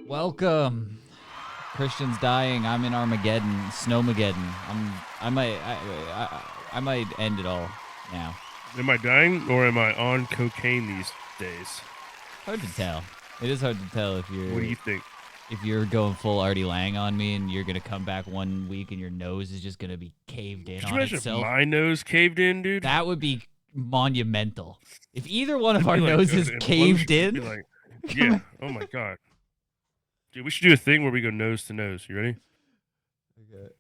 Welcome. Christian's dying. I'm in Armageddon, Snowmageddon. I might end it all now. Am I dying or am I on cocaine these days? Hard to tell. It is hard to tell if you're. What do you think? If you're going full Artie Lang on me and you're gonna come back 1 week and your nose is just gonna be caved in Could on you imagine itself, if my nose caved in, dude? that would be monumental. If either one of It'd our be like noses an caved implosion. It'd be in, like, yeah. Oh my god, dude, we should do a thing where we go nose to nose. You ready? okay.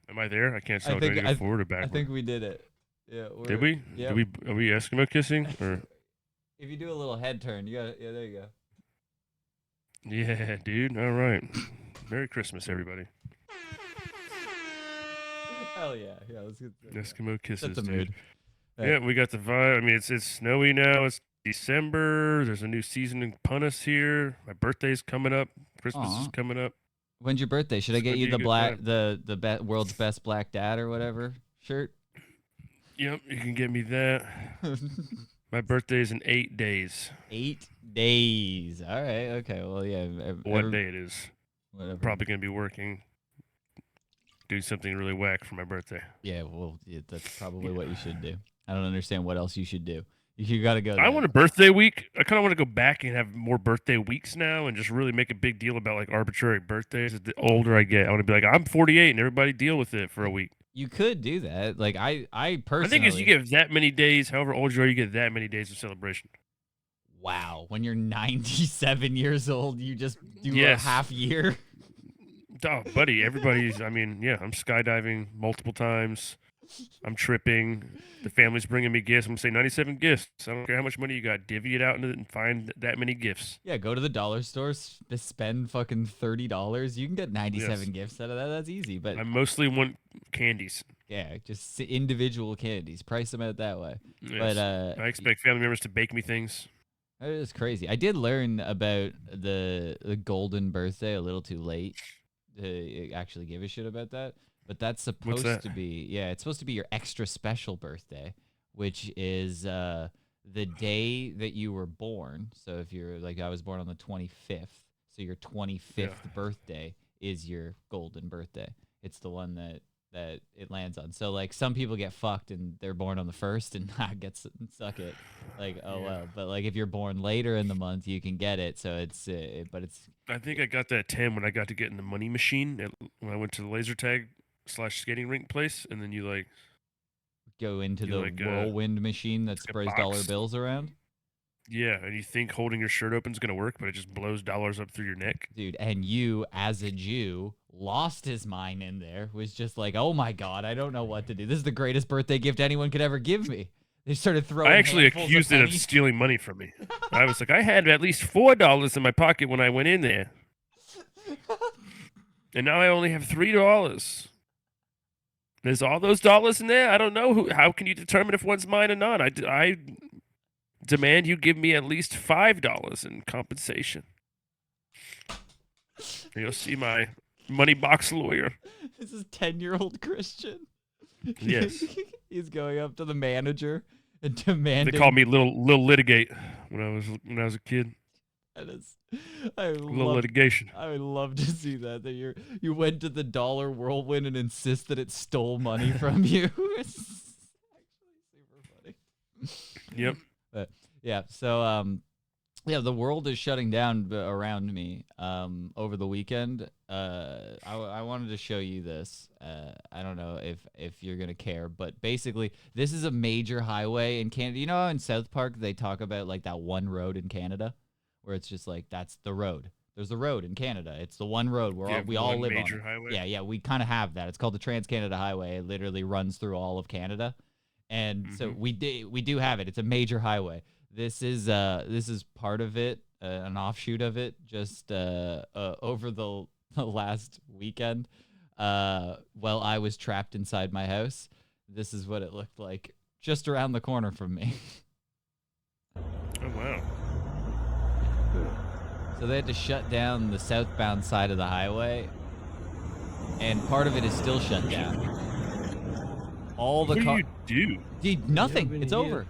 Am I there? I can't tell. Do I need to go forward or I backward? think we did it. Yeah. Did we? Yeah. Are we Eskimo kissing or? If you do a little head turn, you got it. Yeah, there you go. Yeah, dude. All right. Merry Christmas, everybody. Hell yeah. Yeah, let's get Eskimo kisses, the dude. mood. Yeah, we got the vibe. I mean, it's snowy now. It's December. There's a new season upon us here. My birthday's coming up. Christmas is coming up. When's your birthday? Should I get you the world's best black dad or whatever shirt? Yep, you can get me that. My birthday's in 8 days. 8 days. All right. Okay. Well, yeah. What day it is? Whatever. Probably gonna be working. Do something really whack for my birthday. Yeah. Well, yeah, that's probably what you should do. I don't understand what else you should do. You got to go. I want a birthday week. I kind of want to go back and have more birthday weeks now, and just really make a big deal about like arbitrary birthdays. The older I get, I want to be like, I'm 48, and everybody deal with it for a week. You could do that. Like I personally. I think as you get that many days, however old you are, you get that many days of celebration. Wow. When you're 97 years old, you just do a half year. Oh, buddy, everybody's. I mean, yeah, I'm skydiving multiple times. I'm tripping. The family's bringing me gifts. I'm going to say 97 gifts. I don't care how much money you got. Divvy it out and find that many gifts. Yeah, go to the dollar store, spend fucking $30. You can get 97 gifts out of that. That's easy. But I mostly want candies. Yeah, just individual candies. Price them out that way. Yes. But I expect family members to bake me things. It is crazy. I did learn about the golden birthday a little too late to actually give a shit about that. But that's supposed to be, it's supposed to be your extra special birthday, which is the day that you were born. So if you're like, I was born on the 25th, so your 25th birthday is your golden birthday. It's the one that it lands on. So like some people get fucked and they're born on the 1st and get suck it. Like, well. But like if you're born later in the month, you can get it. So it's, but it's. I think I got that 10 when I got to get in the money machine when I went to the laser tag / skating rink place, and then you like go into the whirlwind machine that sprays dollar bills around. Yeah, and you think holding your shirt open is gonna work, but it just blows dollars up through your neck. Dude, and you, as a Jew, lost his mind in there. Was just like, oh my god, I don't know what to do. This is the greatest birthday gift anyone could ever give me. They started throwing. I actually accused it of stealing money from me. I was like, I had at least $4 in my pocket when I went in there, and now I only have $3. There's all those dollars in there. I don't know how can you determine if one's mine or not? I demand you give me at least $5 in compensation. You'll see my money box lawyer. This is 10-year-old Christian. Yes. He's going up to the manager and demanding. They called me little litigate when I was a kid. That is, litigation. I would love to see that you went to the dollar whirlwind and insist that it stole money from you. It's actually super funny. Yep. But yeah, so the world is shutting down around me over the weekend. I wanted to show you this. I don't know if you're gonna care, but basically this is a major highway in Canada. You know how in South Park they talk about like that one road in Canada? Where it's just like, that's the road. There's a road in Canada. It's the one road where we all live on. Major highway? Yeah, we kind of have that. It's called the Trans-Canada Highway. It literally runs through all of Canada. And so we do have it. It's a major highway. This is part of it, an offshoot of it, just over the last weekend. While I was trapped inside my house, this is what it looked like just around the corner from me. Oh, wow. So they had to shut down the southbound side of the highway, and part of it is still shut down. All the What do you do? Dude, nothing. It's over.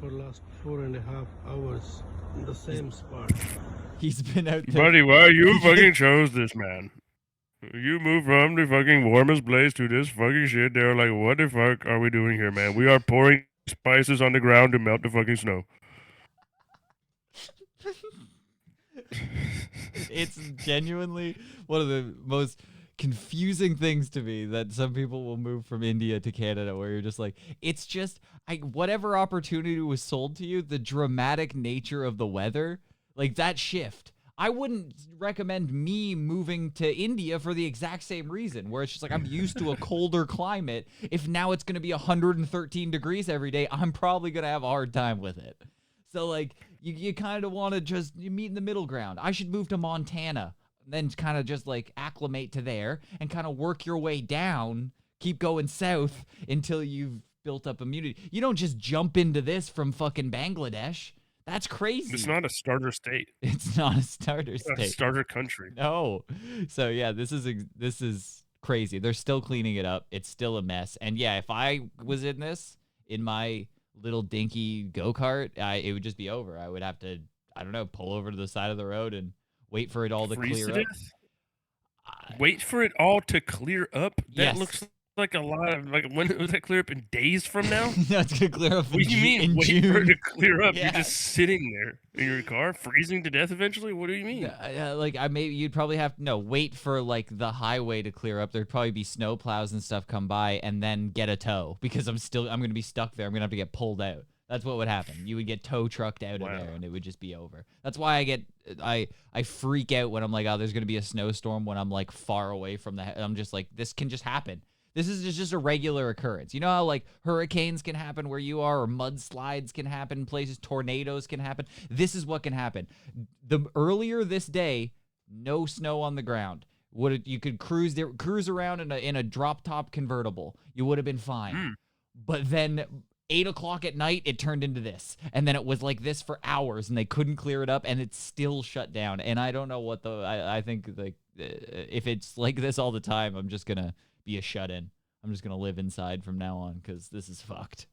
4.5 hours in the same spot. He's been out there. Buddy, why you fucking chose this, man? You moved from the fucking warmest place to this fucking shit. They're like, what the fuck are we doing here, man? We are pouring spices on the ground to melt the fucking snow. It's genuinely one of the most confusing things to me that some people will move from India to Canada, where you're just like, it's just whatever opportunity was sold to you, the dramatic nature of the weather, like that shift. I wouldn't recommend me moving to India for the exact same reason, where it's just like I'm used to a colder climate. If now it's going to be 113 degrees every day, I'm probably going to have a hard time with it. So, like, you kind of want to just meet in the middle ground. I should move to Montana, then kind of just, like, acclimate to there and kind of work your way down, keep going south until you've built up immunity. You don't just jump into this from fucking Bangladesh. That's crazy. It's not a starter state. It's not a starter It's state. a starter country. No. So, yeah, this is crazy. They're still cleaning it up. It's still a mess. And, yeah, if I was in this, in my little dinky go-kart, it would just be over. I would have to, I don't know, pull over to the side of the road and wait for it all to Freeze clear to up. death? Wait for it all to clear up? That Yes. looks like a lot of, like, when does that clear up? In days from now? No, it's gonna clear up. What do you mean, wait June. for it to clear up? Yeah. You're just sitting there in your car, freezing to death eventually? What do you mean? Like, you'd probably have to wait for like the highway to clear up. There'd probably be snow plows and stuff come by, and then get a tow, because I'm gonna be stuck there. I'm gonna have to get pulled out. That's what would happen. You would get tow trucked out of there, and it would just be over. That's why I freak out when I'm like, oh, there's gonna be a snowstorm, when I'm like far away from I'm just like, this can just happen. This is just a regular occurrence. You know how like hurricanes can happen where you are, or mudslides can happen in places, tornadoes can happen. This is what can happen. The earlier this day, no snow on the ground. You could cruise around in a drop top convertible. You would have been fine. But then 8 o'clock at night, it turned into this, and then it was like this for hours, and they couldn't clear it up, and it's still shut down. And I don't know what I think, like, if it's like this all the time, I'm just gonna be a shut-in. I'm just gonna live inside from now on, because this is fucked.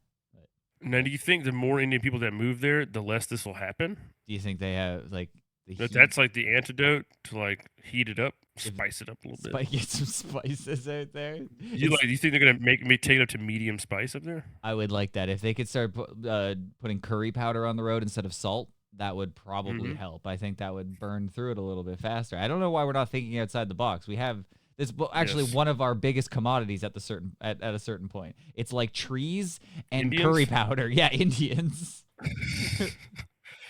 Now, do you think the more Indian people that move there, the less this will happen? Do you think they have like that's like the antidote to like heat it up, spice it up a little bit? Get some spices out there. Do you think they're gonna make me take it up to medium spice up there? I would like that if they could start putting curry powder on the road instead of salt. That would probably help. I think that would burn through it a little bit faster. I don't know why we're not thinking outside the box. We have this actually one of our biggest commodities at a certain point. It's like trees and Indians? curry powder. Yeah, Indians.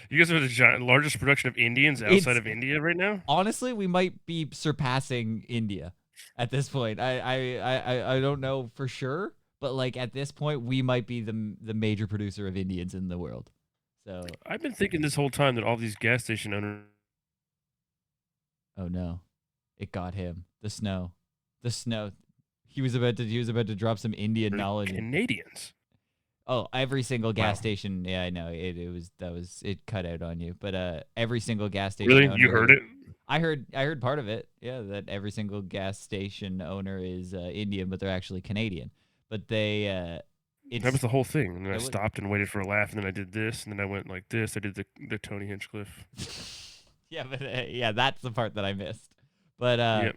You guys are the largest production of Indians outside of India right now? Honestly, we might be surpassing India at this point. I don't know for sure, but like at this point, we might be the major producer of Indians in the world. So I've been thinking this whole time that all these gas station owners. Oh no, it got him. The snow. He was about to drop some Indian knowledge. Canadians. Oh, every single gas station. Yeah, I know. It cut out on you. But every single gas station. Really? Owner, You heard it? I heard part of it. Yeah, that every single gas station owner is Indian, but they're actually Canadian. But that was the whole thing. And then I stopped and waited for a laugh, and then I did this, and then I went like this. I did the Tony Hinchcliffe. Yeah, but that's the part that I missed. But yep.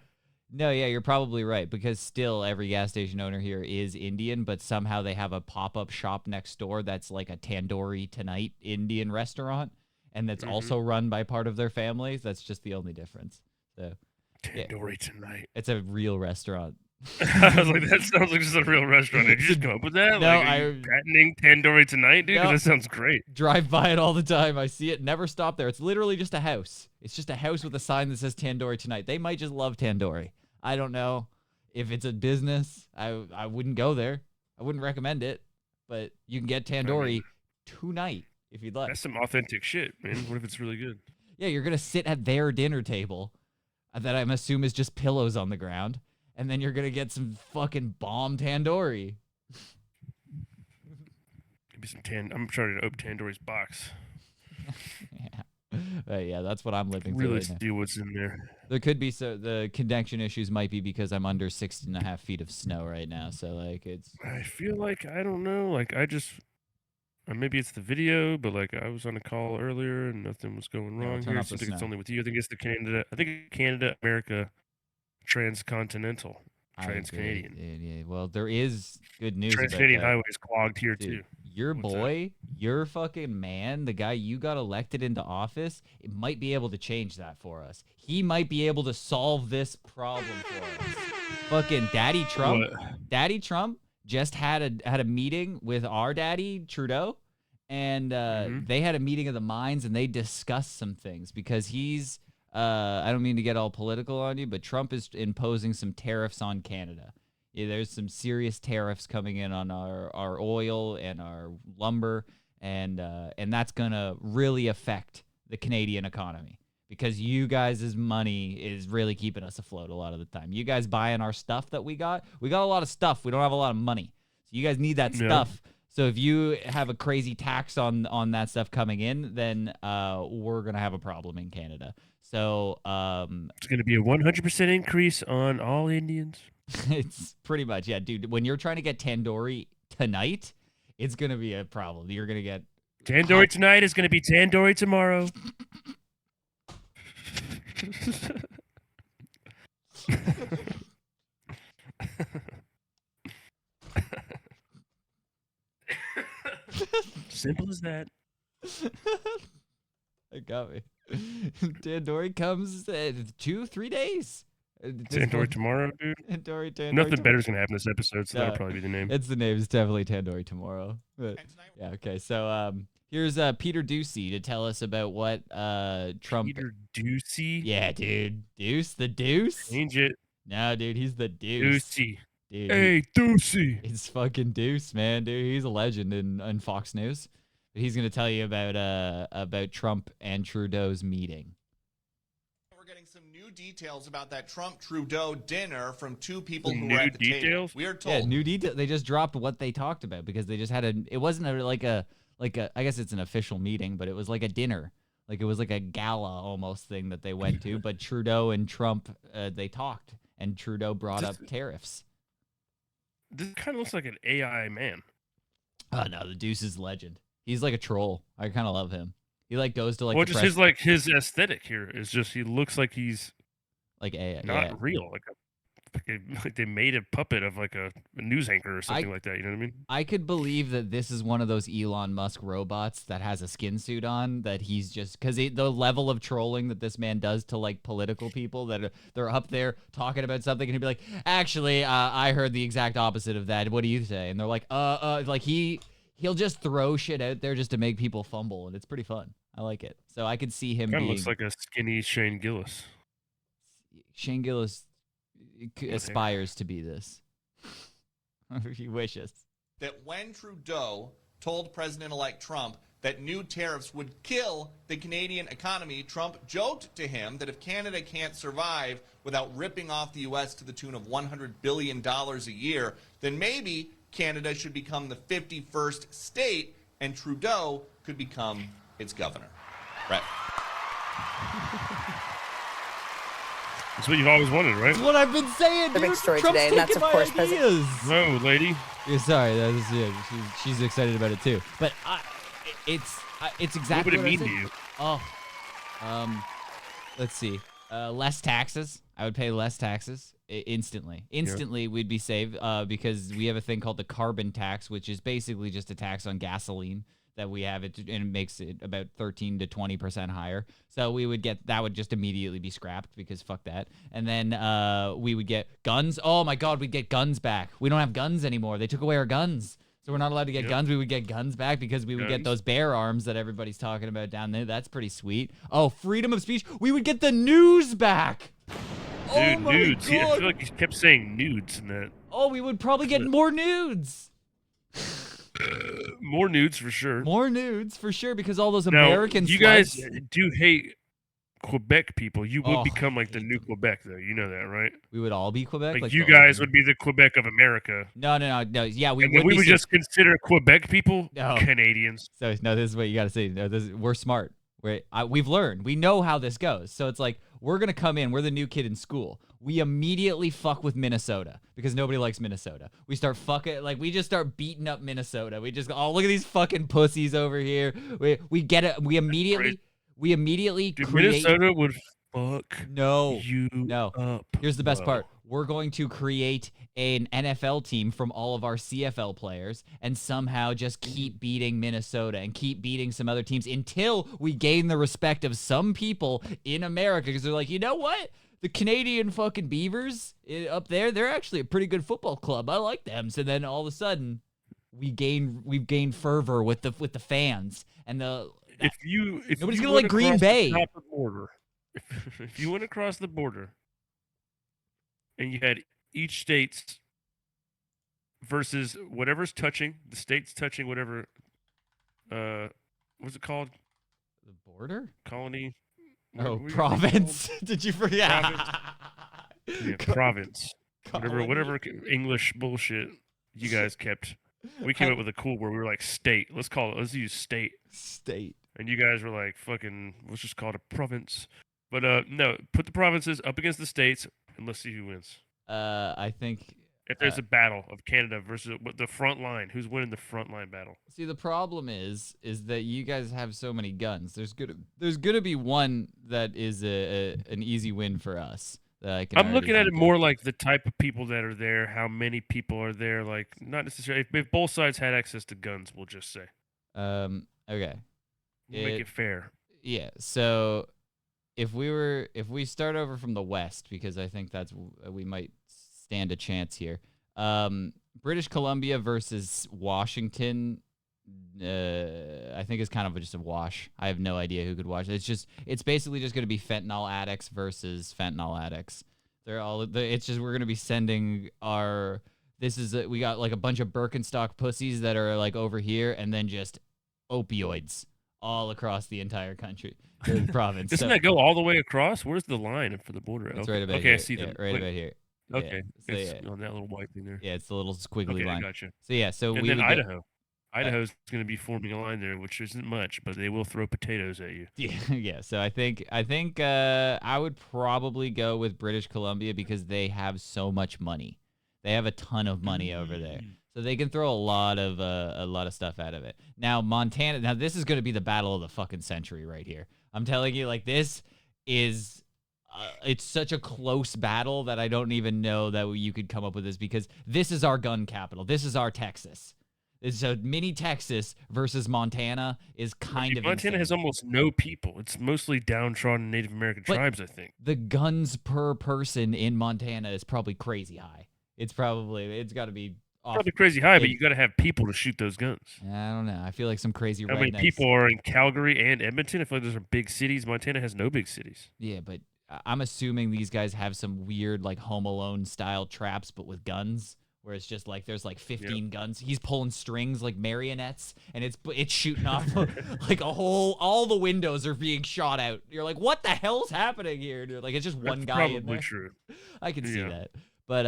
No, yeah, you're probably right, because still every gas station owner here is Indian, but somehow they have a pop-up shop next door that's like a Tandoori Tonight Indian restaurant, and that's also run by part of their families. That's just the only difference. So Tandoori Tonight. It's a real restaurant. I was like, that sounds like just a real restaurant. Did you just come up with that? No, are you patenting Tandoori Tonight, dude? No, that sounds great. Drive by it all the time. I see it. Never stop there. It's literally just a house. It's just a house with a sign that says Tandoori Tonight. They might just love tandoori. I don't know if it's a business. I wouldn't go there. I wouldn't recommend it. But you can get tandoori tonight if you'd like. That's some authentic shit, man. What if it's really good? Yeah, you're going to sit at their dinner table that I'm assuming is just pillows on the ground. And then you're going to get some fucking bomb tandoori. Maybe some I'm trying to open tandoori's box. Yeah, that's what I'm living really for. Really see what's in there. There could be the connection issues might be because I'm under 6.5 feet of snow right now. So like it's. I feel like I don't know. Like I just Or maybe it's the video, but like I was on a call earlier and nothing was going Yeah, we'll wrong turn here. off the Seems like it's snow. only with you. I think it's the Canada. I think Canada, America, transcontinental, I agree. trans-Canadian. Yeah, well, there is good news about Trans-Canadian that. highway is clogged here Dude, too. your What's that? boy, your fucking man, the guy you got elected into office, it might be able to change that for us. He might be able to solve this problem for us. Fucking Daddy Trump. What? Daddy Trump just had a meeting with our daddy Trudeau, and they had a meeting of the minds, and they discussed some things because he's. I don't mean to get all political on you, but Trump is imposing some tariffs on Canada. Yeah, there's some serious tariffs coming in on our oil and our lumber, and that's gonna really affect the Canadian economy because you guys' money is really keeping us afloat a lot of the time. You guys buying our stuff that we got a lot of stuff. We don't have a lot of money, so you guys need that stuff. So if you have a crazy tax on that stuff coming in, then we're gonna have a problem in Canada. So it's gonna be a 100% increase on all Indians. It's pretty much, yeah, dude. When you're trying to get tandoori tonight, it's gonna be a problem. You're gonna get tandoori tonight is gonna be tandoori tomorrow. Simple as that. It got me. Tandoori comes 2-3 days. Tandoori tomorrow, dude. Tandoori Nothing tomorrow. better is gonna happen this episode, so that'll probably be the name. It's the name. It's definitely Tandoori tomorrow. But, yeah. Okay. So here's Peter Ducey to tell us about what Trump. Peter Ducey. Yeah, dude. Deuce, the Deuce. Change it. No, dude. He's the Deuce. Ducey. Dude, hey, Ducey. It's fucking Deuce, man, dude. He's a legend in Fox News. He's gonna tell you about Trump and Trudeau's meeting. We're getting some new details about that Trump-Trudeau dinner from two people who were at the table. We are told. Yeah, new details. They just dropped what they talked about because they just had it wasn't like a I guess it's an official meeting, but it was like a dinner. Like it was like a gala almost thing that they went to. But Trudeau and Trump they talked, and Trudeau brought up tariffs. This kind of looks like an AI man. Oh no, the Deuce is legend. He's like a troll. I kind of love him. He like goes to like. Well, just his aesthetic here is just he looks like he's like not real. Like they made a puppet of like a news anchor or something like that. You know what I mean? I could believe that this is one of those Elon Musk robots that has a skin suit on. That he's just because the level of trolling that this man does to like political people that they're up there talking about something and he'd be like, actually, I heard the exact opposite of that. What do you say? And they're like, like he'll just throw shit out there just to make people fumble, and it's pretty fun. I like it. So I could see him. Kind of looks like a skinny Shane Gillis. Shane Gillis aspires to be this. He wishes. That when Trudeau told President-elect Trump that new tariffs would kill the Canadian economy, Trump joked to him that if Canada can't survive without ripping off the U.S. to the tune of $100 billion a year, then maybe Canada should become the 51st state and Trudeau could become its governor. Right. That's what you've always wanted, right? That's what I've been saying, the dude. big story Trump's today, and that's, of course, ideas. No, lady. Yeah, sorry, that is, she's excited about it too. But it's exactly what would it what mean I to you? Oh, let's see. Less taxes. I would pay less taxes instantly. Instantly, we'd be saved because we have a thing called the carbon tax, which is basically just a tax on gasoline that we have it, and it makes it about 13 to 20% higher. So we would get that would just immediately be scrapped because fuck that. And then we would get guns. Oh my God, we'd get guns back. We don't have guns anymore. They took away our guns. So we're not allowed to get guns. We would get guns back because we would get those bear arms that everybody's talking about down there. That's pretty sweet. Oh, freedom of speech. We would get the news back. Dude, nudes. Yeah, I feel like you kept saying nudes in that. Oh, we would probably get more nudes. More nudes for sure. More nudes for sure because all those now, American you sluts. guys do hate Quebec people. You would become like the new Quebec, though. You know that, right? We would all be Quebec. Like you guys would be the Quebec of America. No. Yeah, we would. We would just consider Quebec people Canadians. So no, this is what you got to say. No, we're smart. We've learned. We know how this goes. So it's like, we're going to come in. We're the new kid in school. We immediately fuck with Minnesota because nobody likes Minnesota. We start we just start beating up Minnesota. We just, oh, look at these fucking pussies over here. We get it. We immediately Dude, create. Minnesota would fuck No. you up. Here's the best bro. part. We're going to create an NFL team from all of our CFL players and somehow just keep beating Minnesota and keep beating some other teams until we gain the respect of some people in America because they're like, you know what? The Canadian fucking Beavers up there, they're actually a pretty good football club. I like them. So then all of a sudden, we've gained fervor with the fans and if nobody's you gonna went like Green across Bay. the top of the border, if you went across the border and you had each state's versus whatever's touching, the state's touching whatever, what's it called? The border? Colony? Province. Did you forget? Province. Yeah, province. Whatever English bullshit you guys kept. We came up with a cool word. We were like state. Let's use state. State. And you guys were like, fucking, let's just call it a province. But no, put the provinces up against the states and let's see who wins. I think If there's a battle of Canada versus the front line, who's winning the front line battle? See, the problem is that you guys have so many guns. There's gonna be one that is an easy win for us. That I can. I'm looking at it more like the type of people that are there, how many people are there. Like not necessarily if both sides had access to guns, we'll just say. Okay. Make it fair. Yeah. So if we start over from the west, because I think we might stand a chance here. British Columbia versus Washington, I think is kind of just a wash. I have no idea who could watch it. It's basically just going to be fentanyl addicts versus fentanyl addicts. It's just we're going to be sending we got like a bunch of Birkenstock pussies that are like over here, and then just opioids all across the entire country, the province. Doesn't that go all the way across? Where's the line for the border? It's right about here. I see them. Right about here. Okay, Yeah. it's on that little white thing there. Yeah, it's the little squiggly Okay, line. gotcha. So yeah, so and then Idaho. Idaho's going to be forming a line there, which isn't much, but they will throw potatoes at you. Yeah. So I think I would probably go with British Columbia because they have so much money. They have a ton of money over there, so they can throw a lot of stuff out of it. Now Montana. Now this is going to be the battle of the fucking century right here. I'm telling you, like this is. It's such a close battle that I don't even know that you could come up with this because this is our gun capital. This is our Texas. It's a mini Texas versus Montana is kind of Montana insane. has almost no people. It's mostly downtrodden Native American tribes, I think. The guns per person in Montana is probably crazy high. It's got to be off. Probably crazy high, but you got to have people to shoot those guns. I don't know. I feel like some crazy. How many people are in Calgary and Edmonton? I feel like those are big cities. Montana has no big cities. Yeah, but I'm assuming these guys have some weird like Home Alone style traps, but with guns, where it's just like there's like 15 guns. He's pulling strings like marionettes, and it's shooting off like all the windows are being shot out. You're like, what the hell's happening here? Dude? Like it's just one guy in there. True. I can see that, but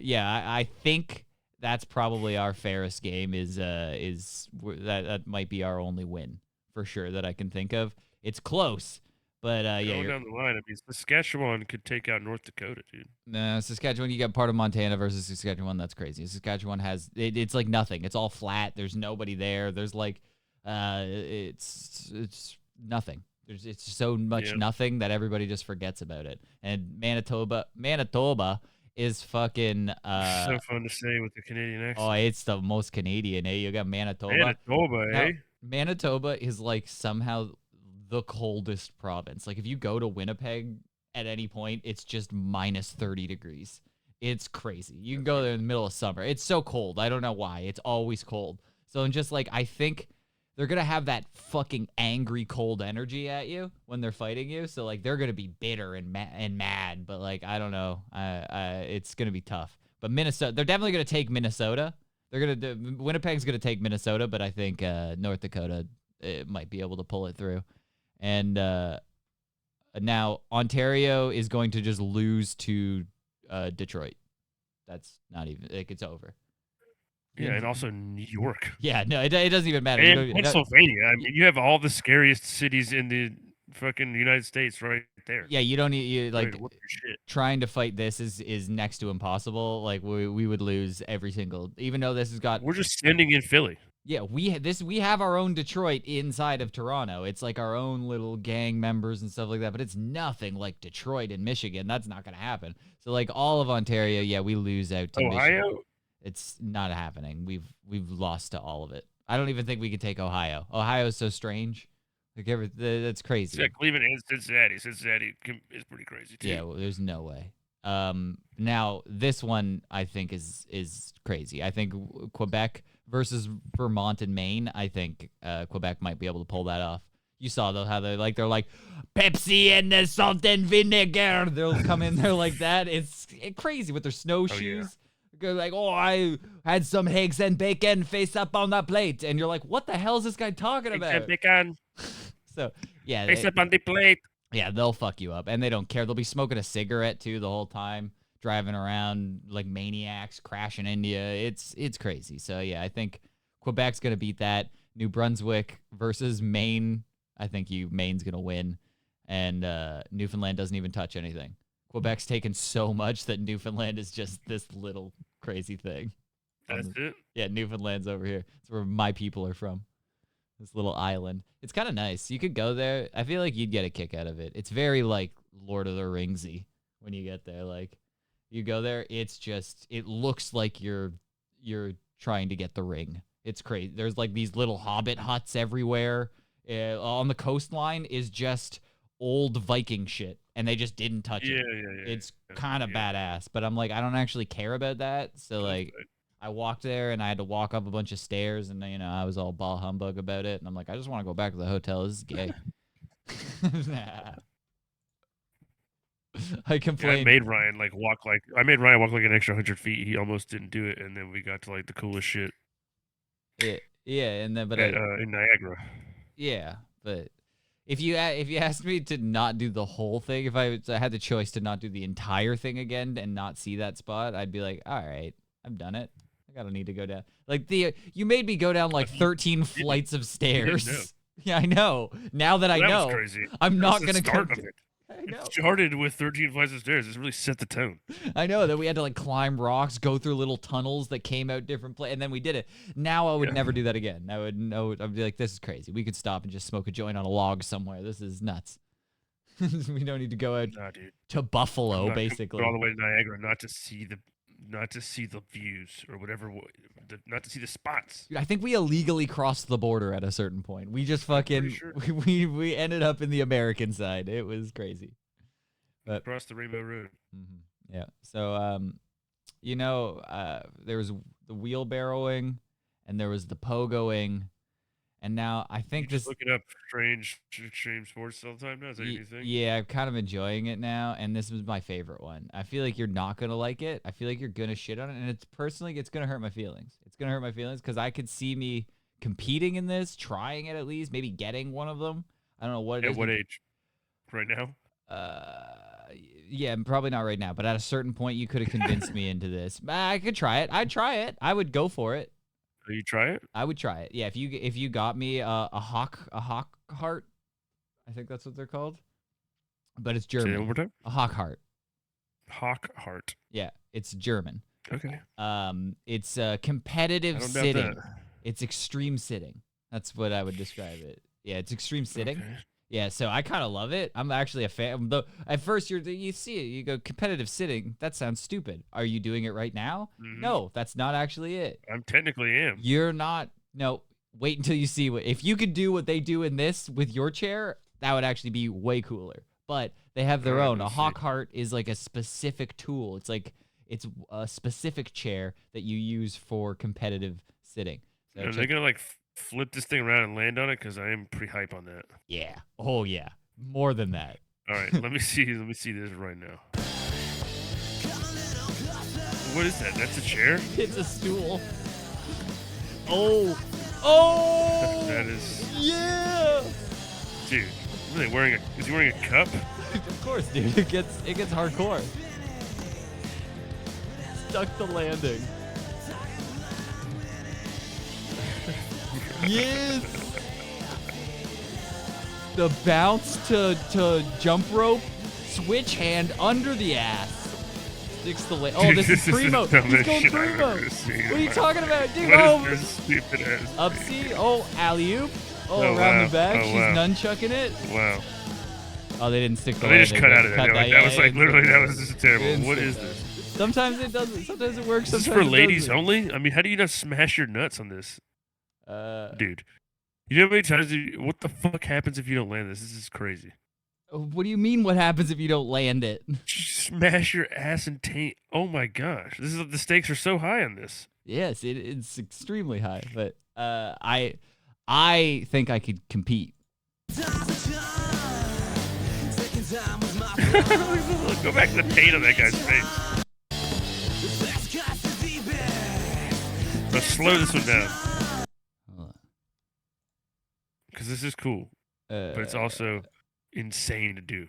yeah, I think that's probably our fairest game. Is that might be our only win for sure that I can think of. It's close. But going down the line, I mean, Saskatchewan could take out North Dakota, dude. No, Saskatchewan, you got part of Montana versus Saskatchewan. That's crazy. Saskatchewan has it's like nothing. It's all flat. There's nobody there. There's like it's nothing. It's so much nothing that everybody just forgets about it. And Manitoba is fucking so fun to say with the Canadian accent. Oh, it's the most Canadian. You got Manitoba. Now, Manitoba is like somehow the coldest province. Like if you go to Winnipeg at any point, it's just minus 30 degrees. It's crazy. You can go there in the middle of summer. It's so cold. I don't know why. It's always cold. So I'm just like, I think they're going to have that fucking angry cold energy at you when they're fighting you. So like they're going to be bitter and mad, but like, I don't know. It's going to be tough. But Minnesota, they're definitely going to take Minnesota. Winnipeg's going to take Minnesota, but I think North Dakota might be able to pull it through. And now Ontario is going to just lose to Detroit. That's not even like it's over. Yeah, and also New York. Yeah, no, it doesn't even matter. And Pennsylvania. I mean, you have all the scariest cities in the fucking United States right there. Yeah, you don't need you Ready like to whoop your shit. trying to fight this is next to impossible. Like we would lose every single, even though this has got. We're just standing in Philly. Yeah, we have our own Detroit inside of Toronto. It's like our own little gang members and stuff like that, but it's nothing like Detroit and Michigan. That's not going to happen. So like all of Ontario, yeah, we lose out to Ohio. Michigan. It's not happening. We've lost to all of it. I don't even think we could take Ohio. Ohio is so strange. Like that's crazy. Yeah, Cleveland and Cincinnati. Cincinnati is pretty crazy too. Yeah, well, there's no way. Now this one I think is crazy. I think Quebec versus Vermont and Maine. I think Quebec might be able to pull that off. You saw though how they're like Pepsi and the salt and vinegar. They'll come in there like that. It's crazy with their snowshoes. Oh, Go like, oh, I had some eggs and bacon face up on that plate, and you're like, what the hell is this guy talking about? Eggs and bacon. So yeah, Face up on the plate. yeah, they'll fuck you up, and they don't care. They'll be smoking a cigarette too the whole time, driving around like maniacs, crashing India. It's crazy. So yeah, I think Quebec's gonna beat that. New Brunswick versus Maine. I think Maine's gonna win, and Newfoundland doesn't even touch anything. Quebec's taken so much that Newfoundland is just this little crazy thing. That's it. Yeah, Newfoundland's over here. It's where my people are from. This little island. It's kind of nice. You could go there. I feel like you'd get a kick out of it. It's very like Lord of the Ringsy when you get there. Like you go there, it's just it looks like you're trying to get the ring. It's crazy. There's like these little hobbit huts everywhere. On the coastline is just old Viking shit, and they just didn't touch it. Yeah. It's kind of badass, but I'm like, I don't actually care about that. So like, I walked there and I had to walk up a bunch of stairs, and I was all ball humbug about it, and I'm like, I just want to go back to the hotel. This is gay. I complained. I made Ryan walk like an extra 100 feet. He almost didn't do it, and then we got to like the coolest shit. Yeah, and then but in Niagara. Yeah, but if you asked me to not do the whole thing, if I had the choice to not do the entire thing again and not see that spot, I'd be like, all right, I've done it. I don't need to go down. Like you made me go down like 13 flights of stairs. Yeah, I know. Now that I know, was crazy. I'm not gonna start go. of it. I know. It started with 13 flights of stairs. This really set the tone. I know that we had to like climb rocks, go through little tunnels that came out different places, and then we did it. Now I would never do that again. I'd be like, this is crazy. We could stop and just smoke a joint on a log somewhere. This is nuts. We don't need to go out to Buffalo, basically. Go all the way to Niagara, not to see the views or whatever, not to see the spots. Dude, I think we illegally crossed the border at a certain point. We just fucking sure. we ended up in the American side. It was crazy. But across the Rainbow Road. Mm-hmm. Yeah. So there was the wheelbarrowing, and there was the pogoing, and now I think just looking up strange sports all the time now. Is that anything? Yeah, I'm kind of enjoying it now, and this was my favorite one. I feel like you're not gonna like it. I feel like you're gonna shit on it, and it's gonna hurt my feelings. It's gonna hurt my feelings because I could see me competing in this, trying it at least, maybe getting one of them. I don't know what it is. At what age? Right now? Yeah, probably not right now, but at a certain point, you could have convinced me into this. I could try it. I'd try it. I would go for it. You try it? I would try it. Yeah, if you got me a hawk heart, I think that's what they're called, but it's German. Say it one more time. A hawk heart. Hawk heart. Yeah, it's German. Okay. It's competitive sitting. That. It's extreme sitting. That's what I would describe it. Yeah, it's extreme sitting. Okay. Yeah, so I kind of love it. I'm actually a fan. Though at first you see it, you go competitive sitting. That sounds stupid. Are you doing it right now? Mm-hmm. No, that's not actually it. I'm technically am. You're not. No, wait until you see what. If you could do what they do in this with your chair, that would actually be way cooler. But they have their own. A hawk heart is like a specific tool. It's a specific chair that you use for competitive sitting. So are they gonna like flip this thing around and land on it? Because I am pretty hype on that. Yeah. Oh yeah. More than that. All right. Let me see this right now. What is that? That's a chair? It's a stool. Oh. That is. Yeah. Dude, are they wearing is he wearing a cup? Of course, dude. It gets hardcore. Stuck the landing. Yes. The bounce to jump rope, switch hand under the ass. Sticks the leg. Oh, this is primo. He's going primo. What are you talking about, dude? What is this stupid ass Upsy. Oh, alley-oop. Oh, Oh, around wow. the back. Oh, She's wow. nunchucking it. Wow. Oh, they didn't stick the Oh, they just landing. cut out of Cut that. That was like literally, that was just terrible. What is this? Sometimes it doesn't. Sometimes it works. Is this Sometimes for it ladies doesn't. only? I mean, how do you not smash your nuts on this? Dude. You know how many times what the fuck happens if you don't land this? This is crazy. What do you mean? What happens if you don't land it? Smash your ass and taint. Oh my gosh, the stakes are so high on this. Yes, it's extremely high, but I think I could compete. Go back to the paint on that guy's face. Let's slow this one down. Because this is cool, but it's also insane to do.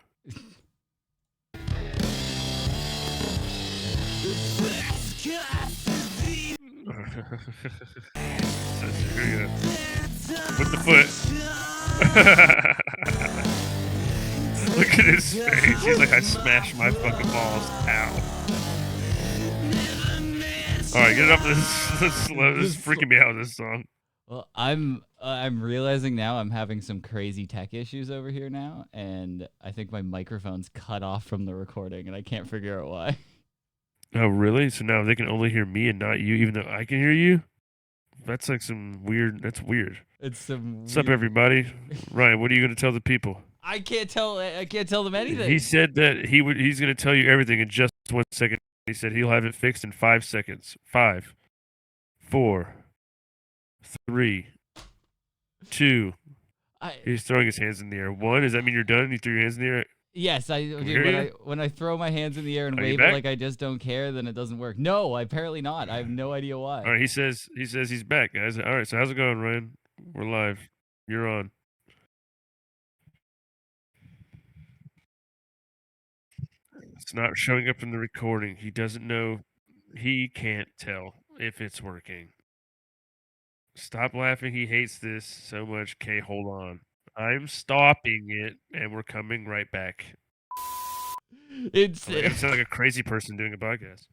With the foot. Look at his face. He's like, I smashed my fucking balls. Ow. Alright, get it up. This is slow. This is freaking me out, this song. Well, I'm realizing now I'm having some crazy tech issues over here now, and I think my microphone's cut off from the recording, and I can't figure out why. Oh, really? So now they can only hear me and not you, even though I can hear you? That's like some weird. That's weird. It's some. What's up, everybody? Ryan, what are you going to tell the people? I can't tell them anything. He said that he's going to tell you everything in just 1 second. He said he'll have it fixed in 5 seconds. 5, 4, 3, 2. He's throwing his hands in the air. 1. Does that mean you're done? You threw your hands in the air? Yes, when I throw my hands in the air and wave it like I just don't care, then it doesn't work. No, apparently not. I have no idea why. All right, he says he's back, guys. All right, so how's it going, Ryan? We're live. You're on. It's not showing up in the recording. He doesn't know. He can't tell if it's working. Stop laughing. He hates this so much. Okay, hold on. I'm stopping it, and we're coming right back. It's I sound like a crazy person doing a podcast.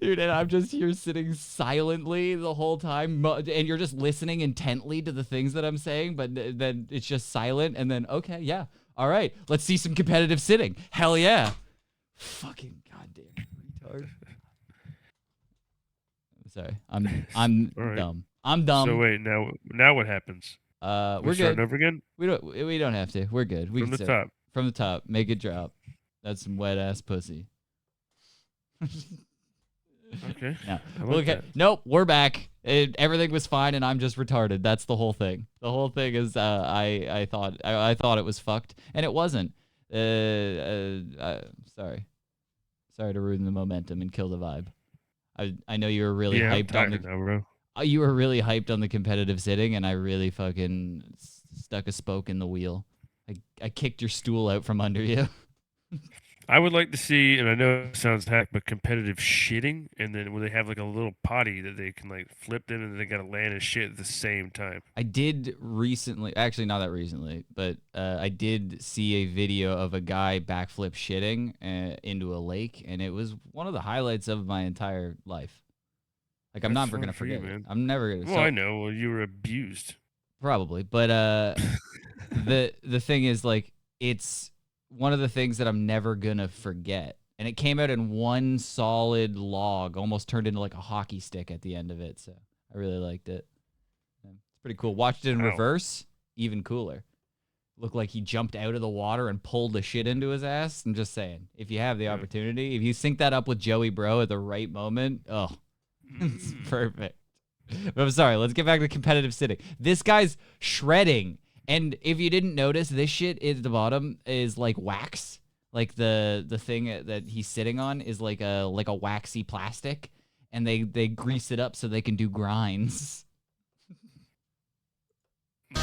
Dude, and I'm just here sitting silently the whole time, and you're just listening intently to the things that I'm saying, but then it's just silent, and then, okay, yeah, all right, let's see some competitive sitting. Hell yeah. Fucking goddamn retard. Sorry, I'm All right. dumb. I'm dumb. So wait, now what happens? We're good. Starting over again? We don't have to. We're good. We From can the start. top. From the top. Make it drop. That's some wet ass pussy. Okay. No. I like that. Nope, we're back. Everything was fine, and I'm just retarded. That's the whole thing. The whole thing is, I thought it was fucked, and it wasn't. Sorry to ruin the momentum and kill the vibe. I know you were really hyped on the. Now, bro. You were really hyped on the competitive sitting, and I really fucking stuck a spoke in the wheel. I kicked your stool out from under you. I would like to see, and I know it sounds hack, but competitive shitting, and then when they have like a little potty that they can like flip in, and they gotta land and shit at the same time. I did recently, actually not that recently, but I did see a video of a guy backflip shitting into a lake, and it was one of the highlights of my entire life. Like, I'm never gonna forget it. I'm never gonna. Well, I know. Well, you were abused. Probably, but the thing is, like, it's one of the things that I'm never gonna forget. And it came out in one solid log, almost turned into like a hockey stick at the end of it. So I really liked it. It's pretty cool. Watched it in reverse, even cooler. Looked like he jumped out of the water and pulled the shit into his ass. I'm just saying, if you have the opportunity, if you sync that up with Joey Bro at the right moment, oh, it's perfect. But I'm sorry, let's get back to competitive sitting. This guy's shredding. And if you didn't notice, this shit at the bottom is like wax. Like the thing that he's sitting on is like a waxy plastic, and they grease it up so they can do grinds. Oh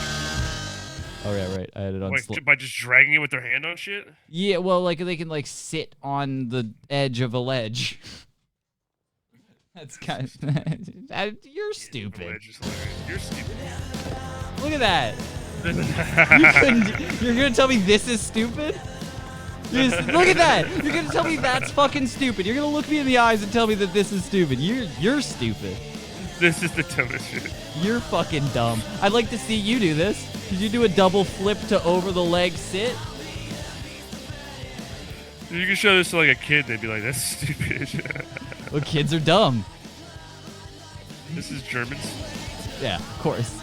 yeah, right. I had it on. By just dragging it with their hand on shit. Yeah, well, like they can like sit on the edge of a ledge. That's kind of. You're stupid. You're stupid. Look at that. You're gonna tell me this is stupid? Look at that. You're gonna tell me that's fucking stupid. You're gonna look me in the eyes and tell me that this is stupid. You're stupid. This is the dumbest shit. You're fucking dumb. I'd like to see you do this. Did you do a double flip to over the leg sit? You can show this to like a kid, they'd be like, "That's stupid." Well, kids are dumb. This is Germans. Yeah, of course.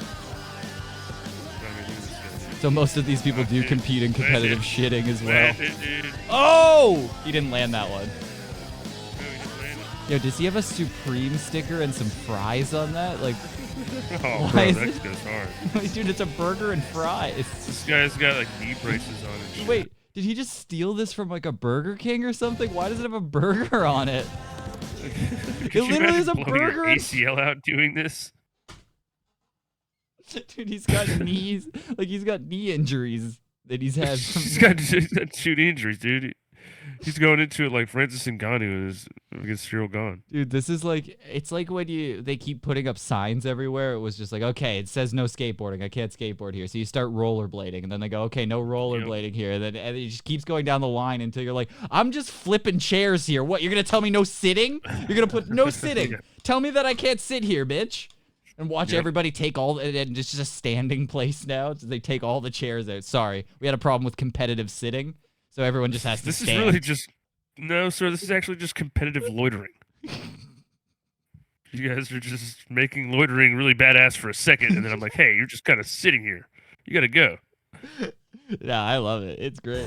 So most of these people do compete in competitive shitting as well. Oh! He didn't land that one. Yo, does he have a Supreme sticker and some fries on that? Like, oh, why bro, is that goes hard. Dude, it's a burger and fries. This guy's got like knee braces on and shit. Wait, did he just steal this from like a Burger King or something? Why does it have a burger on it? It literally is a burger. Your ACL out doing this. Dude, he's got knees. Like, he's got knee injuries that he's had. He's got 2 knee injuries, dude. He's going into it like Francis Ngannou is against Cyril Gane. Dude, this is like, it's like when they keep putting up signs everywhere. It was just like, okay, it says no skateboarding. I can't skateboard here. So you start rollerblading, and then they go, okay, no rollerblading here. And then it just keeps going down the line until you're like, I'm just flipping chairs here. What, you're going to tell me no sitting? You're going to put no sitting. Yeah. Tell me that I can't sit here, bitch. And watch everybody take all, and it's just a standing place now. So they take all the chairs out. Sorry, we had a problem with competitive sitting. So everyone just has to stand. This is really just, no, sir, this is actually just competitive loitering. You guys are just making loitering really badass for a second, and then I'm like, hey, you're just kind of sitting here. You got to go. Yeah, I love it. It's great.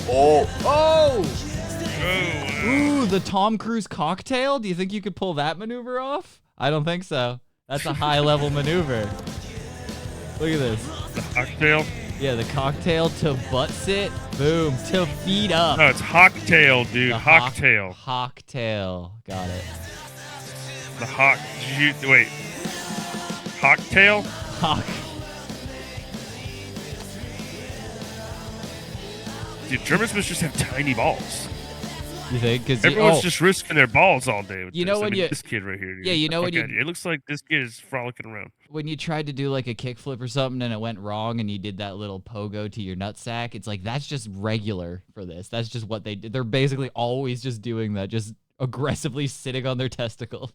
Oh! Oh! Ooh, the Tom Cruise cocktail? Do you think you could pull that maneuver off? I don't think so. That's a high-level maneuver. Look at this. The cocktail? Yeah, the cocktail to butt sit. Boom. To feet up. No, it's hocktail, dude. The Hocktail. Hocktail. Got it. The hawk. Wait. Hocktail? Hawk. Dude, Germans must just have tiny balls. You think? Because everyone's just risking their balls all day with you know this. when you this kid right here. Dude. Yeah, you know when you it looks like this kid is frolicking around. When you tried to do like a kickflip or something and it went wrong and you did that little pogo to your nutsack, it's like that's just regular for this. That's just what they did. They're basically always just doing that, just aggressively sitting on their testicles.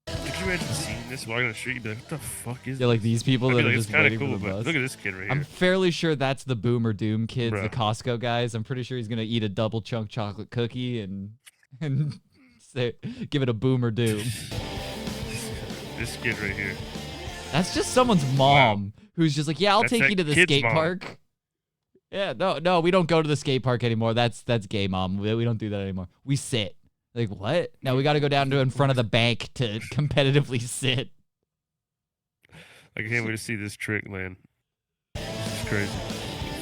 Could you imagine seeing this walking on the street? You'd be like, what the fuck is Yeah, like these people that are like, just it's kind waiting of cool, for the but bus. look at this kid right here. I'm fairly sure that's the Boomer Doom kids, Bro. the Costco guys. I'm pretty sure he's gonna eat a double chunk chocolate cookie and say, give it a Boomer Doom. This kid right here. That's just someone's mom who's just like, yeah, I'll That's take that you to the kid's skate mom. park. Yeah, no, we don't go to the skate park anymore. That's gay, mom. We don't do that anymore. We sit. Like, what? Now we got to go down to in front of the bank to competitively sit. I can't wait to see this trick, man. This is crazy.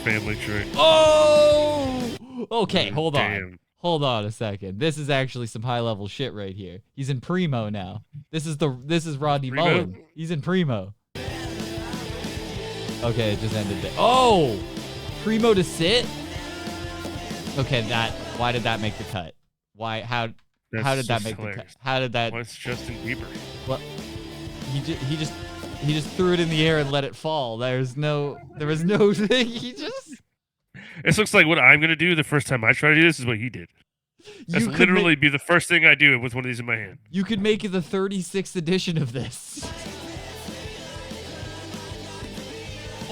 Family trick. Oh! Okay, hold on. Damn. Hold on a second. This is actually some high level shit right here. He's in primo now. This is Rodney Primo? Mullen. He's in primo. Okay, it just ended there. Oh! Primo to sit? Okay, why did that make the cut? Why how did that make the cut? How did that What's Justin Bieber? What? He just threw it in the air and let it fall. There was no thing. He just This looks like what I'm gonna do the first time I try to do this is what he did. That's could literally be the first thing I do with one of these in my hand. You could make it the 36th edition of this.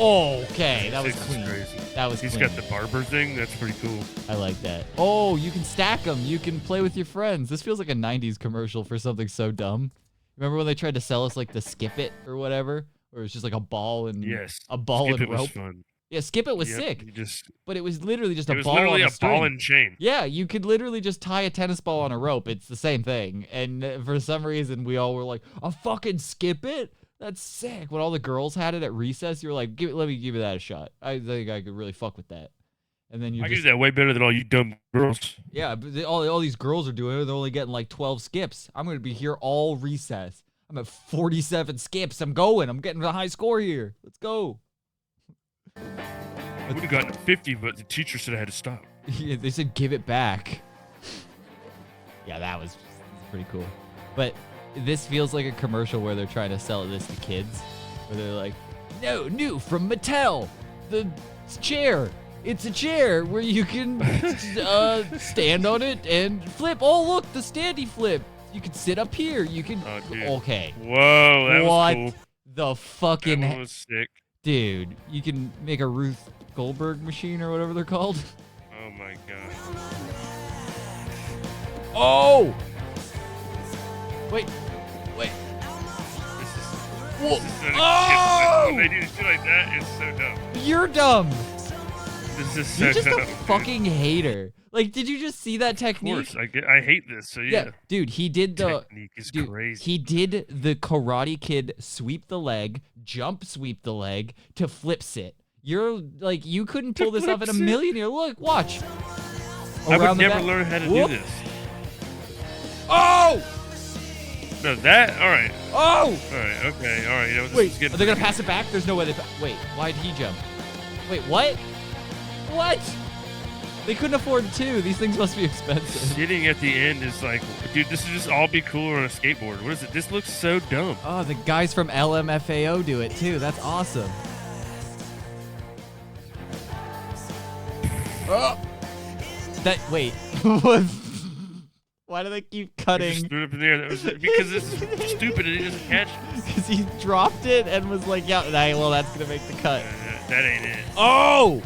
Okay, that was This is clean. crazy. That was He's clean. got the barber thing. That's pretty cool. I like that. Oh, you can stack them. You can play with your friends. This feels like a 90s commercial for something so dumb. Remember when they tried to sell us like the Skip It or whatever? Or it was just like a ball and Yes. a ball Skip and It was rope. fun. Yeah, Skip It was Yep, sick. It But it was literally just a was ball literally on a string. ball and chain. Yeah, you could literally just tie a tennis ball on a rope. It's the same thing. And for some reason, we all were like, a fucking Skip It? That's sick. When all the girls had it at recess, you were like, let me give you that a shot. I think I could really fuck with that. And then you I can just, do that way better than all you dumb girls. yeah, but all these girls are doing it. They're only getting like 12 skips. I'm going to be here all recess. I'm at 47 skips. I'm going. I'm getting a high score here. Let's go. I would have gotten 50, but the teacher said I had to stop. Yeah, they said give it back. Yeah, that was pretty cool. But this feels like a commercial where they're trying to sell this to kids. Where they're like, no, new from Mattel. The chair. It's a chair where you can stand on it and flip. Oh, look, the standy flip. You can sit up here. You can. Oh, dude. Okay. Whoa, that What was cool. the fucking. That one was sick. Dude, you can make a Ruth Goldberg machine or whatever they're called. Oh, my God. Oh! Wait. Whoa. Oh! When they do shit like that, it's so dumb. You're dumb. This is so You're just dumb. a fucking hater. Like, did you just see that technique? Of course, I hate this. So yeah. Dude, he did the technique is dude, crazy. He did the Karate Kid sweep the leg, jump sweep the leg to flip sit. You're like, you couldn't pull this off in a million years. Look, watch. I would Around the never back. learn how to Whoop. do this. Oh! No, that. All right. Oh! All right. Okay. All right. You know, this Wait, is getting are they gonna pass it back? There's no way they. Wait, why did he jump? Wait, what? What? They couldn't afford two. These things must be expensive. Sitting at the end is like, dude, this would just all be cooler on a skateboard. What is it? This looks so dumb. Oh, the guys from LMFAO do it too. That's awesome. Oh! Wait. Why do they keep He just cutting? threw it up in the air. That was because this is stupid and he doesn't catch it. Because he dropped it and was like, yeah, well, that's going to make the cut. That ain't it. Oh!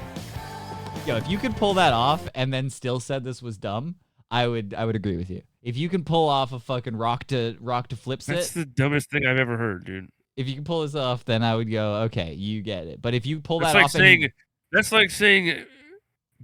Yo, if you could pull that off and then still said this was dumb, I would agree with you. If you can pull off a fucking rock to flip sit, That's the dumbest thing I've ever heard, dude. if you can pull this off, then I would go, okay, you get it. But if you pull That's that like off, saying that's like saying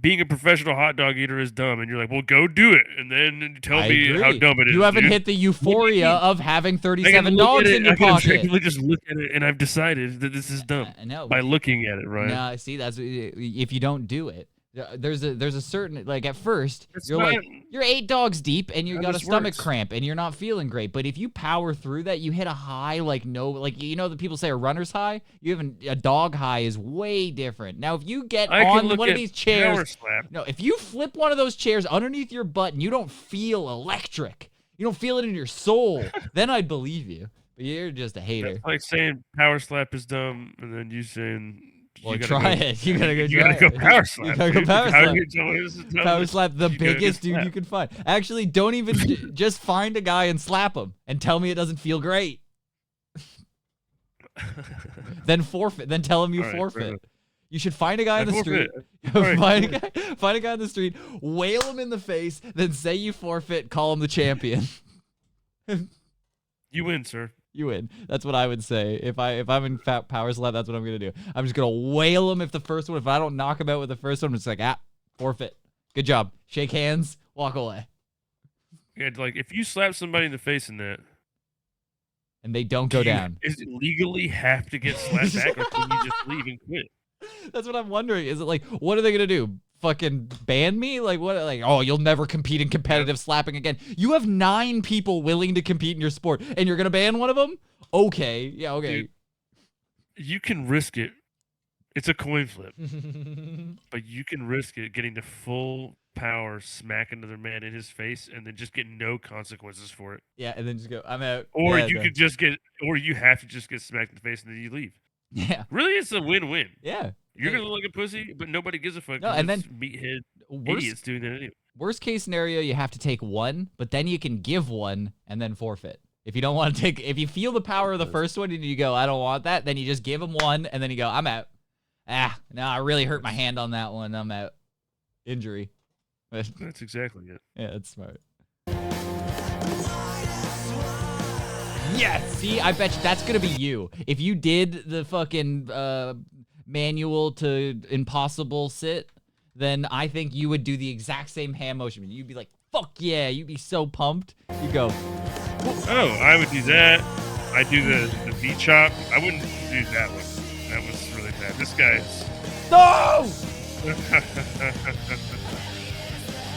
being a professional hot dog eater is dumb, and you're like, well, go do it, and then tell me how dumb it is. You haven't dude. hit the euphoria of having I 37 can look dogs at it, in your I can pocket. objectively just look at it, and I've decided that this is dumb No, by looking at it, right? no, see, that's if you don't do it. There's a certain, like, at first It's you're not- like, you're 8 dogs deep and you How got a this stomach works. cramp and you're not feeling great. But if you power through that, you hit a high, like, no, like, you know, the people say a runner's high. You have a dog high is way different. Now, if you get I can on look one of at these Power chairs, Slap. no, if you flip one of those chairs underneath your butt and you don't feel electric, you don't feel it in your soul, then I'd believe you. But you're just a hater. That's like saying Power Slap is dumb, and then you saying. Well, you gotta try go, it. You gotta go. You try gotta go it. Power Slap. You gotta go dude. Power How Slap. are you telling me this is dumb? Power slap the You gotta biggest get dude you slapped. can find. Actually, don't even just find a guy and slap him and tell me it doesn't feel great. Then forfeit. Then tell him you All right, fair forfeit. enough. You should find a guy I in the street. forfeit. All right, Find a guy in the street, wail him in the face, then say you forfeit, call him the champion. You win, sir. You win. That's what I would say. If I'm in power slap, that's what I'm gonna do. I'm just gonna wail him if I don't knock him out with the first one, I'm just like, forfeit. Good job. Shake hands, walk away. Yeah, like if you slap somebody in the face in that, And they don't go down. Is it legally have to get slapped back, or can you just leave and quit? That's what I'm wondering. Is it like, what are they gonna do? Fucking ban me? Like what? Like, oh, you'll never compete in competitive slapping again. You have 9 people willing to compete in your sport, and you're gonna ban one of them? Okay, yeah, okay. Dude, you can risk it. It's a coin flip, but you can risk it getting the full power smack another man in his face, and then just get no consequences for it. Yeah, and then just go, I'm out. Or Yeah, you no. could just get, or you have to just get smacked in the face and then you leave. Yeah, Really, it's a win-win. yeah. You're gonna look like a pussy, but nobody gives a fuck. No, 'cause and it's then meathead worst- idiots doing that anyway. Worst case scenario, you have to take one, but then you can give one and then forfeit. If you don't want to take, if you feel the power of the first one and you go, I don't want that, then you just give them one and then you go, I'm out. No, I really hurt my hand on that one. I'm out. Injury. That's exactly it. Yeah, that's smart. Yes! See, I bet you that's gonna be you. If you did the fucking manual to impossible sit, then I think you would do the exact same hand motion. You'd be like, fuck yeah, you'd be so pumped. You go, Oh, I would do that. I do the V chop. I wouldn't do that one. That was really bad. This guy's. no!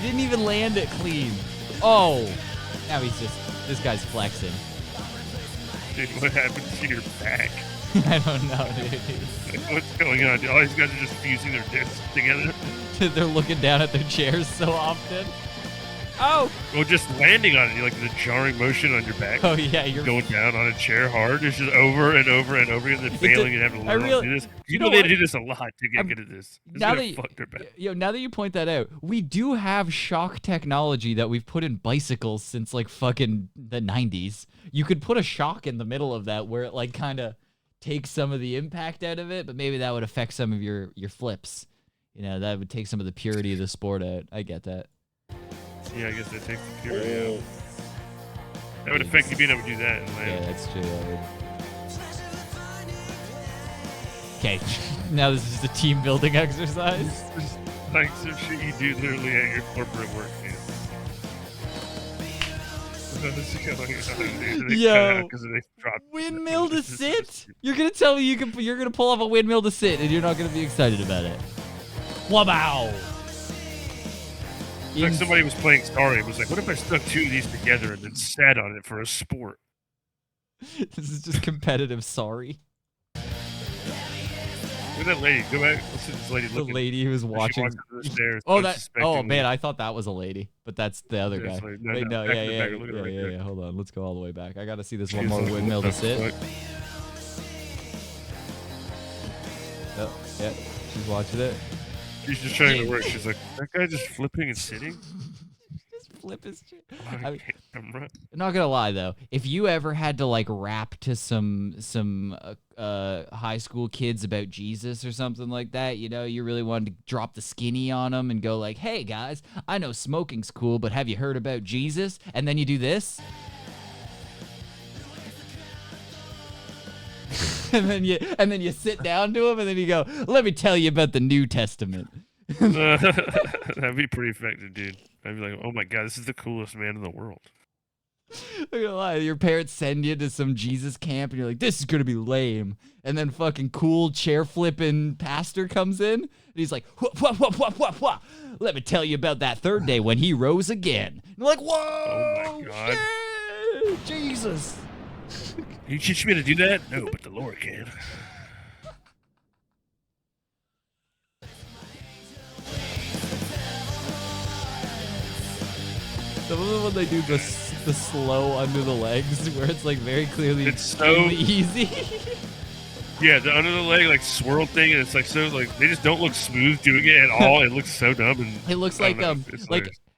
Didn't even land it clean. Oh, now this guy's flexing. Dude, what happened to your back? I don't know, dude. Like, what's going on? All these guys are just fusing their discs together. They're looking down at their chairs so often. Oh. Well, just landing on it, like the jarring motion on your back. Oh yeah, you're Going down on a chair hard. It's just over and over and over again, and then failing and having to learn how to do this. People need to do this a lot to get good at this. It's gonna fuck their back. Now that you point that out, we do have shock technology that we've put in bicycles since like fucking the 90s. You could put a shock in the middle of that where it like kind of takes some of the impact out of it, but maybe that would affect some of your flips. You know, that would take some of the purity of the sport out. I get that. Yeah, I guess that takes the purity out. That would affect you being able to do that. Yeah, that's true. Okay, now this is just a team building exercise. Like some shit you do literally at your corporate work, man. Yo, windmill to sit? You're gonna tell me you're gonna pull off a windmill to sit, and you're not gonna be excited about it? Wow. Like somebody was playing Sorry and was like, what if I stuck two of these together and then sat on it for a sport? This is just competitive Sorry. Look at that lady. Go back. Listen to this lady looking. The lady who's watching. The stairs, oh man, I thought that was a lady, but that's the other guy. Like, Wait, no, yeah. Hold on, let's go all the way back. I gotta see this one more windmill to sit. Oh, yeah, she's watching it. She's just trying to work. She's like, that guy just flipping and sitting? Just flip his chair. I'm not gonna lie though, if you ever had to like rap to some high school kids about Jesus or something like that, you know, you really wanted to drop the skinny on them and go like, hey guys, I know smoking's cool, but have you heard about Jesus? And then you do this. and then you sit down to him, and then you go, let me tell you about the New Testament. That'd be pretty effective, dude. I'd be like, oh my god, this is the coolest man in the world. I'm gonna lie, your parents send you to some Jesus camp, and you're like, this is gonna be lame. And then fucking cool chair flipping pastor comes in, and he's like, wha. Let me tell you about that third day when he rose again. And you're like, whoa, oh my god, shit, Jesus. You teach me to do that? No, but the Lord can. Some of them when they do the slow under the legs, where it's like very clearly it's so easy. Yeah, the under the leg like swirl thing, and it's like so like they just don't look smooth doing it at all. It looks so dumb, and it looks like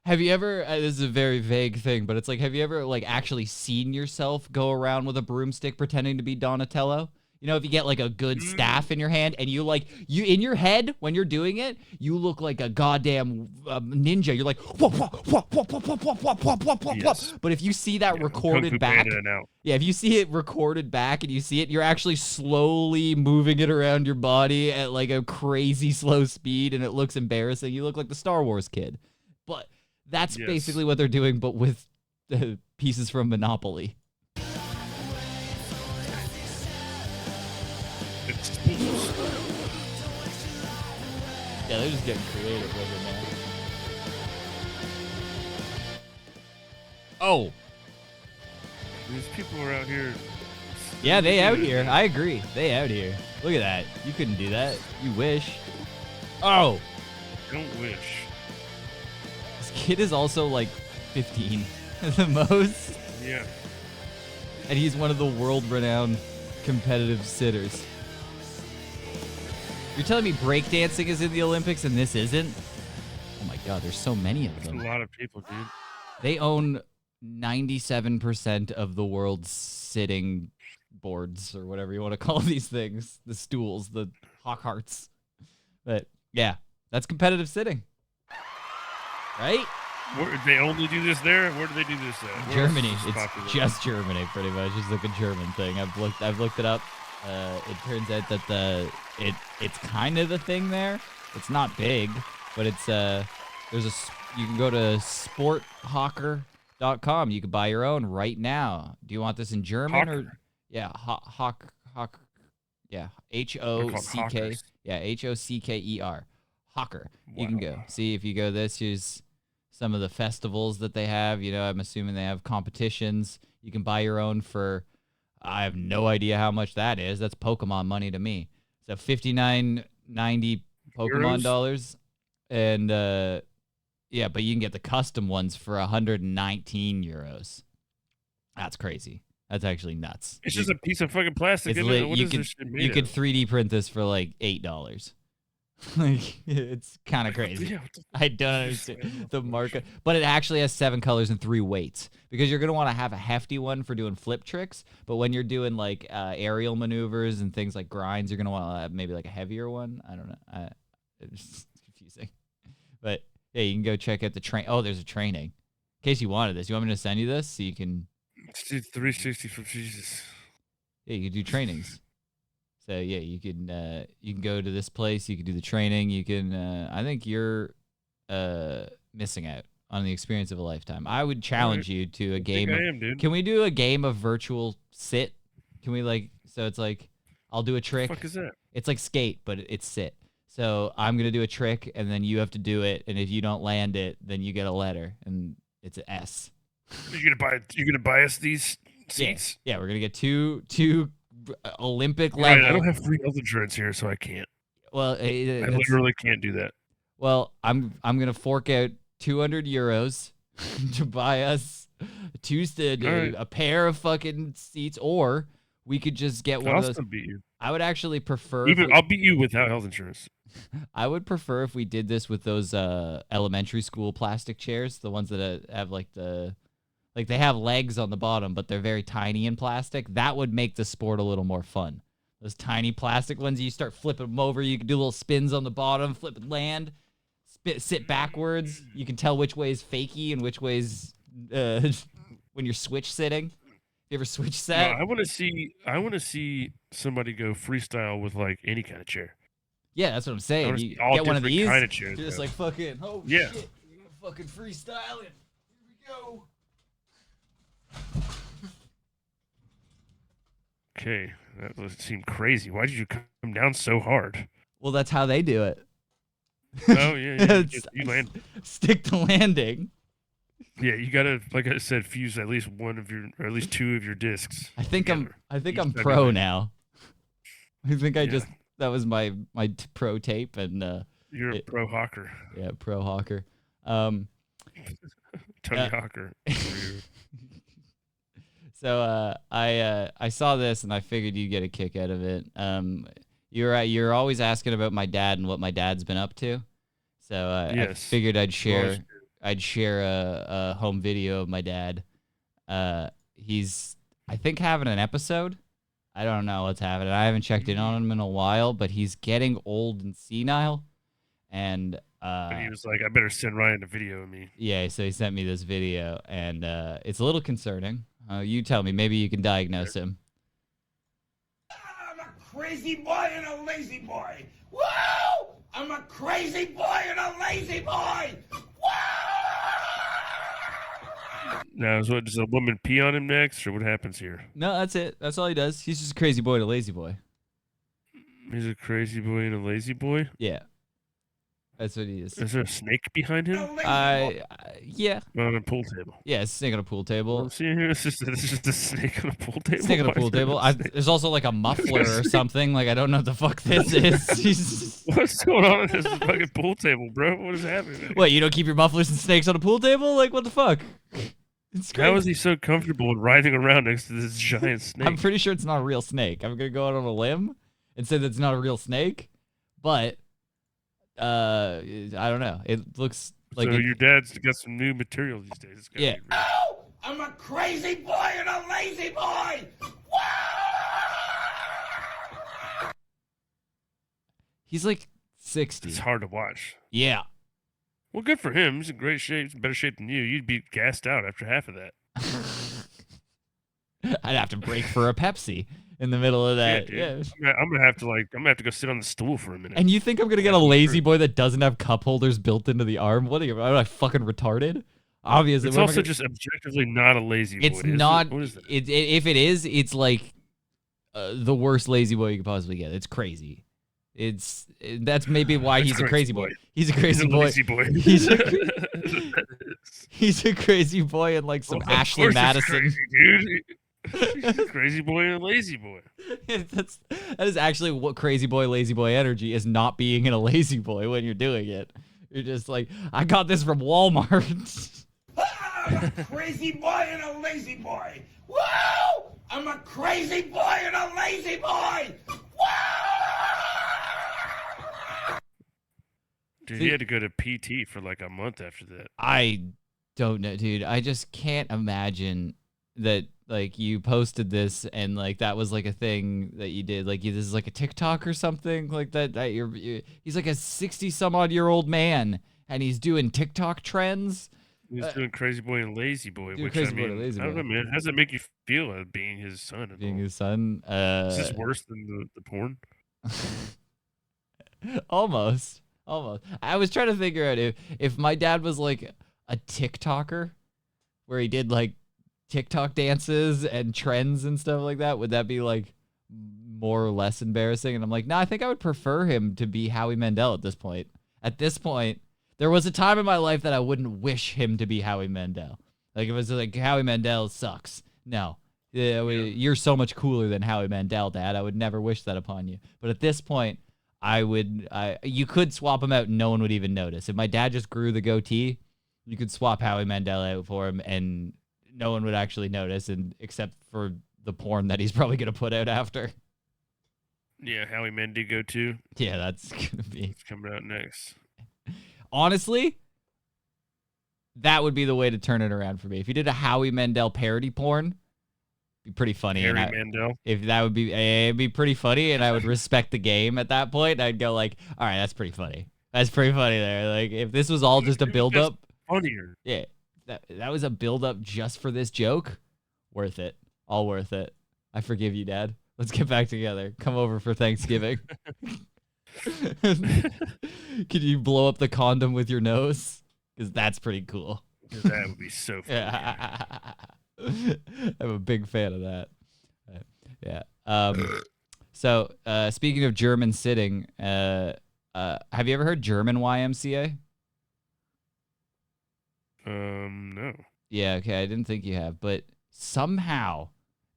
have you ever? This is a very vague thing, but it's like, have you ever like actually seen yourself go around with a broomstick pretending to be Donatello? You know, if you get like a good staff in your hand, and you in your head when you're doing it, you look like a goddamn ninja. You're like, whoa, whoa, whoa, whoa, whoa, whoa, whoa, whoa, whoa, whoa, whoa. But if you see that recorded back, if you see it recorded back and you see it, you're actually slowly moving it around your body at like a crazy slow speed, and it looks embarrassing. You look like the Star Wars kid, but. That's basically what they're doing, but with pieces from Monopoly. Yeah, they're just getting creative with it now. Oh. These people are out here. Yeah, they out here. I agree. They out here. Look at that. You couldn't do that. You wish. Oh. Don't wish. Kid is also like 15 at the most. Yeah. And he's one of the world-renowned competitive sitters. You're telling me breakdancing is in the Olympics and this isn't? Oh my god, there's so many of them. There's a lot of people, dude. They own 97% of the world's sitting boards, or whatever you want to call these things. The stools, the hawk hearts. But yeah, that's competitive sitting. Right? They only do this there? Where do they do this at? Germany. It's just Germany, pretty much. It's like a German thing. I've looked it up. It turns out that it's kind of the thing there. It's not big, but it's you can go to sporthawker.com. You can buy your own right now. Do you want this in German or yeah, hawk yeah, H-O-C-K. Yeah, H-O-C-K-E-R. Hawker. Wow. You can go. See if you go this, here's some of the festivals that they have. You know, I'm assuming they have competitions. You can buy your own for, I have no idea how much that is. That's Pokemon money to me. So $59.90 Pokemon dollars. And Yeah, but you can get the custom ones for 119 euros. That's crazy. That's actually nuts. It's just a piece of fucking plastic. It's What you is could this shit made you could of? 3D print this for like $8. Like it's kind of crazy. Yeah, what the I don't understand the market, but it actually has 7 colors and 3 weights because you're gonna want to have a hefty one for doing flip tricks. But when you're doing like aerial maneuvers and things like grinds, you're gonna want to have maybe like a heavier one. I don't know. It's confusing, but yeah, you can go check out the train. Oh, there's a training. In case you wanted this, you want me to send you this so you can? Let's do 360 for Jesus. Yeah, you can do trainings. So yeah, you can go to this place. You can do the training. You can. I think you're missing out on the experience of a lifetime. I would challenge you to a game. I am, dude. Can we do a game of virtual sit? Can we like? So it's like I'll do a trick. What the fuck is that? It's like skate, but it's sit. So I'm gonna do a trick, and then you have to do it. And if you don't land it, then you get a letter, and it's an S. You're gonna buy us these seats? Yeah, we're gonna get two Olympic Right, level. I don't have free health insurance here, so I can't. Well, I literally can't do that. Well, I'm gonna fork out 200 euros to buy us a pair of fucking seats, or we could just get one I'll of those. still beat you. I would actually prefer. I'll beat you without health insurance. I would prefer if we did this with those elementary school plastic chairs, the ones that have like they have legs on the bottom, but they're very tiny in plastic. That would make the sport a little more fun. Those tiny plastic ones, you start flipping them over. You can do little spins on the bottom, flip and land, sit backwards. You can tell which way is fakey and which way's when you're switch sitting. You ever switch set? No, I want to see somebody go freestyle with like any kind of chair. Yeah, that's what I'm saying. You all get one of different these. kind of chairs, You're just though. like fucking. Oh Yeah. shit! You're gonna fucking freestyle it. Here we go. Okay, that doesn't seem crazy. Why did you come down so hard? Well, that's how they do it. Oh yeah, you land. Stick to landing. Yeah, you gotta, like I said, fuse at least one of your, or at least 2 of your discs. I think I'm Each time you pro land. now. I think that was my pro tape and You're a pro hawker, yeah, pro hawker. Tony Hawker. So I saw this and I figured you'd get a kick out of it. You're always asking about my dad and what my dad's been up to. So I figured I'd share a home video of my dad. He's I think having an episode. I don't know what's happening. I haven't checked in on him in a while, but he's getting old and senile. And he was like, I better send Ryan a video of me. yeah, so he sent me this video, and it's a little concerning. You tell me, maybe you can diagnose him. I'm a crazy boy and a lazy boy. Woo! I'm a crazy boy and a lazy boy. Woo! Now, does a woman pee on him next, or what happens here? No, that's it. That's all he does. He's just a crazy boy and a lazy boy. He's a crazy boy and a lazy boy? Yeah. That's what he is. Is there a snake behind him? Yeah. On a pool table. Yeah, it's a snake on a pool table. I'm seeing here, it's just a snake on a pool table. Snake on a Why pool is there table. a snake? There's also like a muffler or something. Like I don't know what the fuck this is. What's going on in this fucking pool table, bro? What is happening? What, you don't keep your mufflers and snakes on a pool table? Like what the fuck? It's crazy. How is he so comfortable in riding around next to this giant snake? I'm pretty sure it's not a real snake. I'm gonna go out on a limb and say that it's not a real snake, but I don't know. It looks like so your dad's got some new material these days. It's gotta Yeah. be real. Woo! I'm a crazy boy and a lazy boy. Woo! he's like 60. It's hard to watch. Yeah. Well, good for him. He's in great shape. He's in better shape than you. You'd be gassed out after half of that. I'd have to break for a Pepsi in the middle of that. Yeah, Yeah. dude. I'm gonna have to go sit on the stool for a minute. And you think I'm gonna get a lazy boy that doesn't have cup holders built into the arm? What are you? Am I fucking retarded? Obviously, It's what am I also gonna- just objectively not a lazy boy. It's is it? not. What is that? If it is, it's like the worst lazy boy you could possibly get. It's crazy. That's maybe why It's he's a crazy boy. He's a He's crazy a boy. lazy boy. He's he's a crazy boy and like some Well, of Ashley course it's Madison. crazy, dude. He's a crazy boy and a lazy boy. That is actually what crazy boy, lazy boy energy is, not being in a lazy boy when you're doing it. You're just like, I got this from Walmart. I'm a crazy boy and a lazy boy. Woo! I'm a crazy boy and a lazy boy. Woo! Dude, he had to go to PT for like a month after that. I don't know, dude. I just can't imagine that, like, you posted this and, like, that was, like, a thing that you did. Like, this is, like, a TikTok or something like that. He's, like, a 60-some-odd-year-old man, and he's doing TikTok trends. He's doing Crazy Boy and Lazy Boy, which, Crazy I Boy and mean, Lazy I don't Boy. know, man. How does it make you feel being his son? Being his son? Is this worse than the porn? Almost. I was trying to figure out if my dad was like a TikToker where he did like TikTok dances and trends and stuff like that, would that be like more or less embarrassing? And I'm like, no, I think I would prefer him to be Howie Mandel at this point. At this point, there was a time in my life that I wouldn't wish him to be Howie Mandel. Like, it was like, Howie Mandel sucks. No. You're so much cooler than Howie Mandel, Dad. I would never wish that upon you. But at this point, you could swap him out and no one would even notice. If my dad just grew the goatee, you could swap Howie Mandel out for him and no one would actually notice, and except for the porn that he's probably going to put out after. Yeah, Howie Mendigo too. Yeah, that's going to be. It's coming out next. Honestly, that would be the way to turn it around for me. If you did a Howie Mandel parody porn, be pretty funny. Harry Mandel. If that would be, it'd be pretty funny, and I would respect the game at that point. I'd go like, all right, that's pretty funny. That's pretty funny there. Like, if this was all just a build up, funnier. Yeah, that was a build up just for this joke. Worth it. All worth it. I forgive you, Dad. Let's get back together. Come over for Thanksgiving. Can you blow up the condom with your nose? Because that's pretty cool. That would be so funny. Yeah. I'm a big fan of that. Yeah. So, speaking of German sitting, have you ever heard German YMCA? No. Yeah, okay, I didn't think you have, but somehow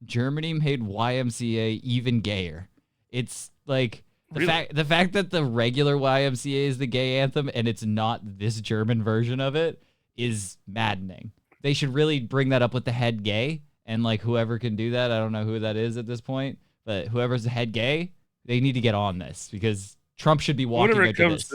Germany made YMCA even gayer. It's like the fact that the regular YMCA is the gay anthem and it's not this German version of it is maddening. They should really bring that up with the head gay, and like whoever can do that, I don't know who that is at this point, but whoever's the head gay, they need to get on this because Trump should be walking out to this.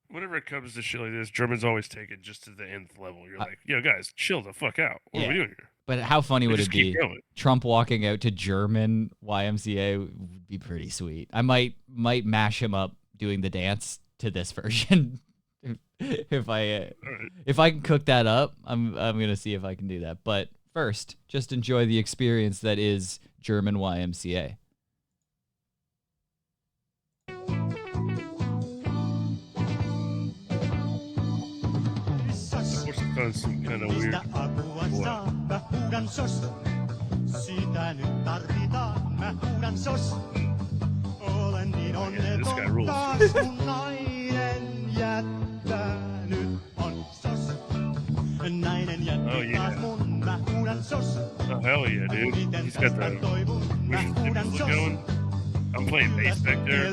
Whenever it comes to shit like this, Germans always take it just to the nth level. You're like, yo, guys, chill the fuck out. What are we doing here? But how funny would it be? Trump walking out to German YMCA would be pretty sweet. I might mash him up doing the dance to this version. If I can cook that up, I'm gonna see if I can do that. But first, just enjoy the experience that is German YMCA. Some kind of weird. Yeah, this guy rules. Oh yeah. Oh hell yeah, dude. He's got the nipples going. I'm playing bass back there.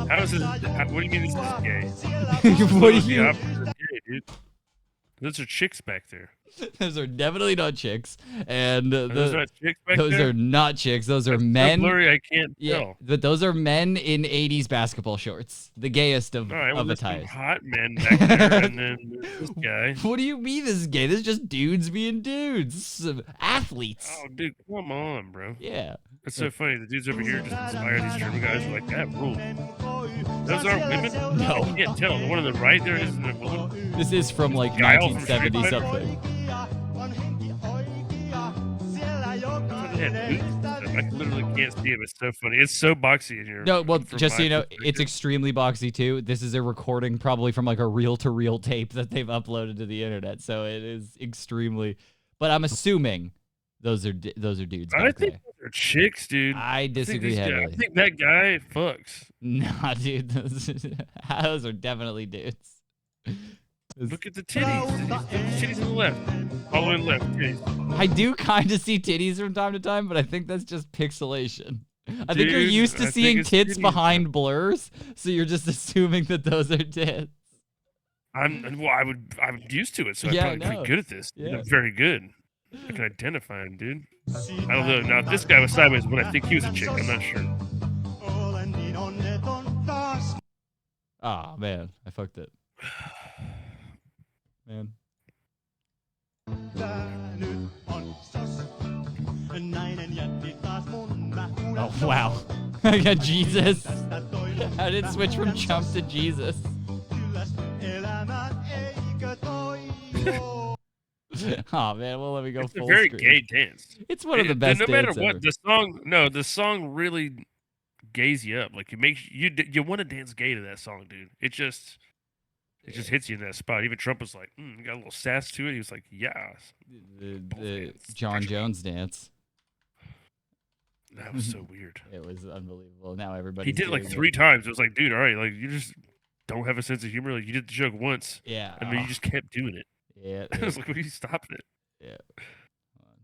How is this? What do you mean this is gay? What do you? Gay, dude. Those are chicks back there. Those are definitely not chicks, and those not chicks back those there? are not chicks. Those are That's men. So blurry, I can't tell. But those are men in '80s basketball shorts, the gayest of attires. Hot men back there, and then this guy. What do you mean this is gay? This is just dudes being dudes, athletes. Oh, dude, come on, bro. Yeah. It's so funny. The dudes over here just inspire these German guys. Are like, that rule. Those aren't women? No. I can't tell. The one on the right there isn't a woman. This is from like 1970 something. I literally can't see it. It's so funny. It's so boxy in here. No, well, just so you know, it's extremely boxy too. This is a recording probably from like a reel-to-reel tape that they've uploaded to the internet. So it is extremely. But I'm assuming Those are dudes. I Back think there. those are chicks, dude. I disagree I heavily. think that guy fucks. Nah, dude, those are definitely dudes. Look at the titties. The titties on the left. All the way left. Titties. I do kind of see titties from time to time, but I think that's just pixelation. I think you're Dude, used to I think seeing it's tits titties, behind blurs, so you're just assuming that those are tits. I'm used to it, so Yeah, I'm probably pretty good at this. Yeah. I'm very good. I can identify him, dude. I don't know. Now, if this guy was sideways, but I think he was a chick. I'm not sure. Oh man, I fucked it. Man. Oh wow. I got Jesus. How did it switch from Trump to Jesus? Oh man, well let me go It's full a very screen. gay dance. It's one of the best No matter dances what, ever. the song really gays you up. Like it makes you want to dance gay to that song, dude. It just hits you in that spot. Even Trump was like, got a little sass to it. He was like, yeah. The John Jones dance. That was so weird. It was unbelievable. Now everybody. He did it like 3 times. It was like, dude, all right, like you just don't have a sense of humor. Like you did the joke once, Yeah. and then you just kept doing it. Yeah. I was like, what are you stopping it? Yeah. Hold on.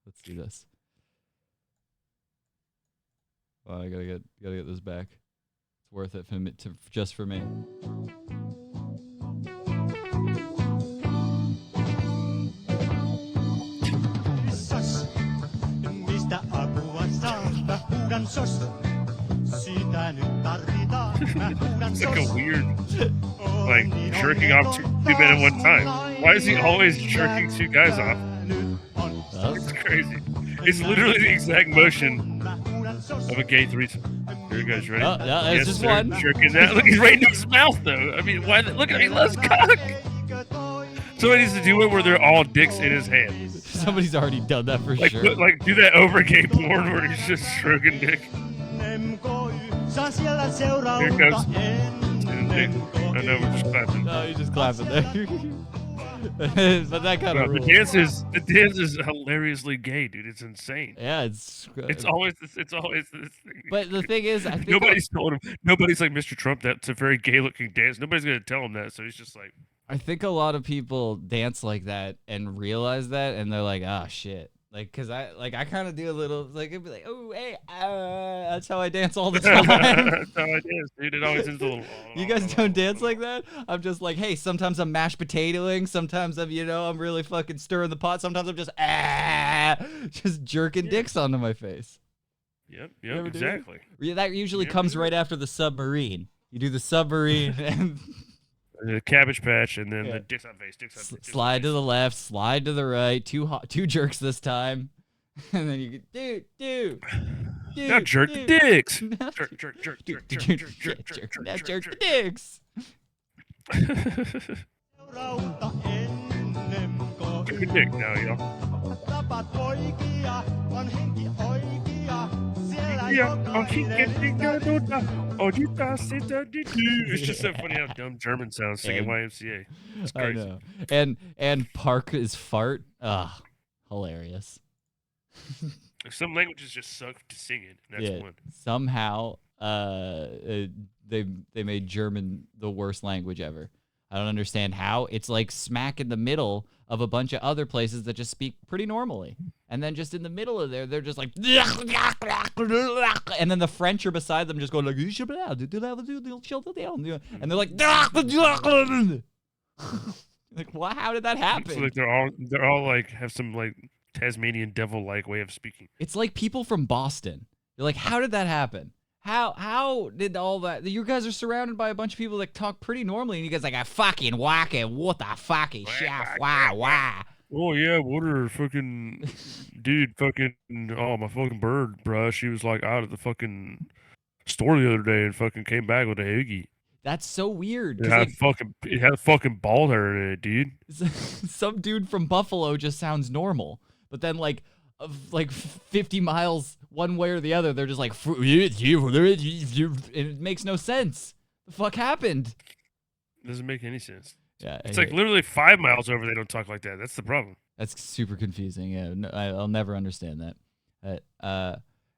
Let's do this. Oh, I gotta get this back. It's worth it for me, just for me. It's like a weird, like jerking off two men at one time. Why is he always jerking 2 guys off? It's crazy. It's literally the exact motion of a gay threesome. Here you guys ready? Oh, no, that's Yes, just sir. one. Jerking that. Look, he's right in his mouth though. I mean, why? Look at him. He loves cock. Somebody needs to do it where they're all dicks in his hand. Somebody's already done that for Like, sure. do that over gay porn where he's just stroking dick. Here it goes. I know we're just clapping. No, you just clapping there. But that kind of The dance is hilariously gay, dude. It's insane. Yeah, it's always this thing. But the thing is, I think nobody's told him. Nobody's like, Mr. Trump, that's a very gay looking dance. Nobody's gonna tell him that, so he's just like. I think a lot of people dance like that and realize that, and they're like, "Ah, shit." Like, cause I kind of do a little, like, it'd be like, "Oh, hey, that's how I dance all the time." That's how I dance, dude. It always is a little. You guys don't dance like that? I'm just like, hey, sometimes I'm mashed potatoing, sometimes I'm really fucking stirring the pot, sometimes I'm just jerking dicks onto my face. Yep, exactly. Yeah, that usually comes right after the submarine. You do the submarine and the Cabbage Patch, and then the dicks on face, slide to the left, slide to the right, two jerks this time, and then you get dude. Now jerk the dicks. Now Jerk Now jerk the dicks. Jerk the dick now, y'all. It's just so funny how dumb German sounds singing YMCA. It's crazy. I know. And Park is fart. Hilarious. Some languages just suck to sing it. And that's one. Somehow, they made German the worst language ever. I don't understand how. It's like smack in the middle of a bunch of other places that just speak pretty normally. And then just in the middle of there, they're just like, and then the French are beside them just going like, and they're like, like, wow, how did that happen? So like they're all like have some like Tasmanian devil-like way of speaking. It's like people from Boston. You're like, how did that happen? How did all that? You guys are surrounded by a bunch of people that talk pretty normally, and you guys like, I fucking whack it, what the fucking shit, wah. Oh yeah, what are fucking dude fucking my fucking bird, bruh. She was like out at the fucking store the other day and fucking came back with a hoagie. That's so weird. It had fucking bald hair in it, dude. Some dude from Buffalo just sounds normal, but then like 50 miles one way or the other, they're just like, and it makes no sense. The fuck happened? Doesn't make any sense. Yeah, it's like literally 5 miles over. They don't talk like that. That's the problem. That's super confusing. Yeah, no, I'll never understand that.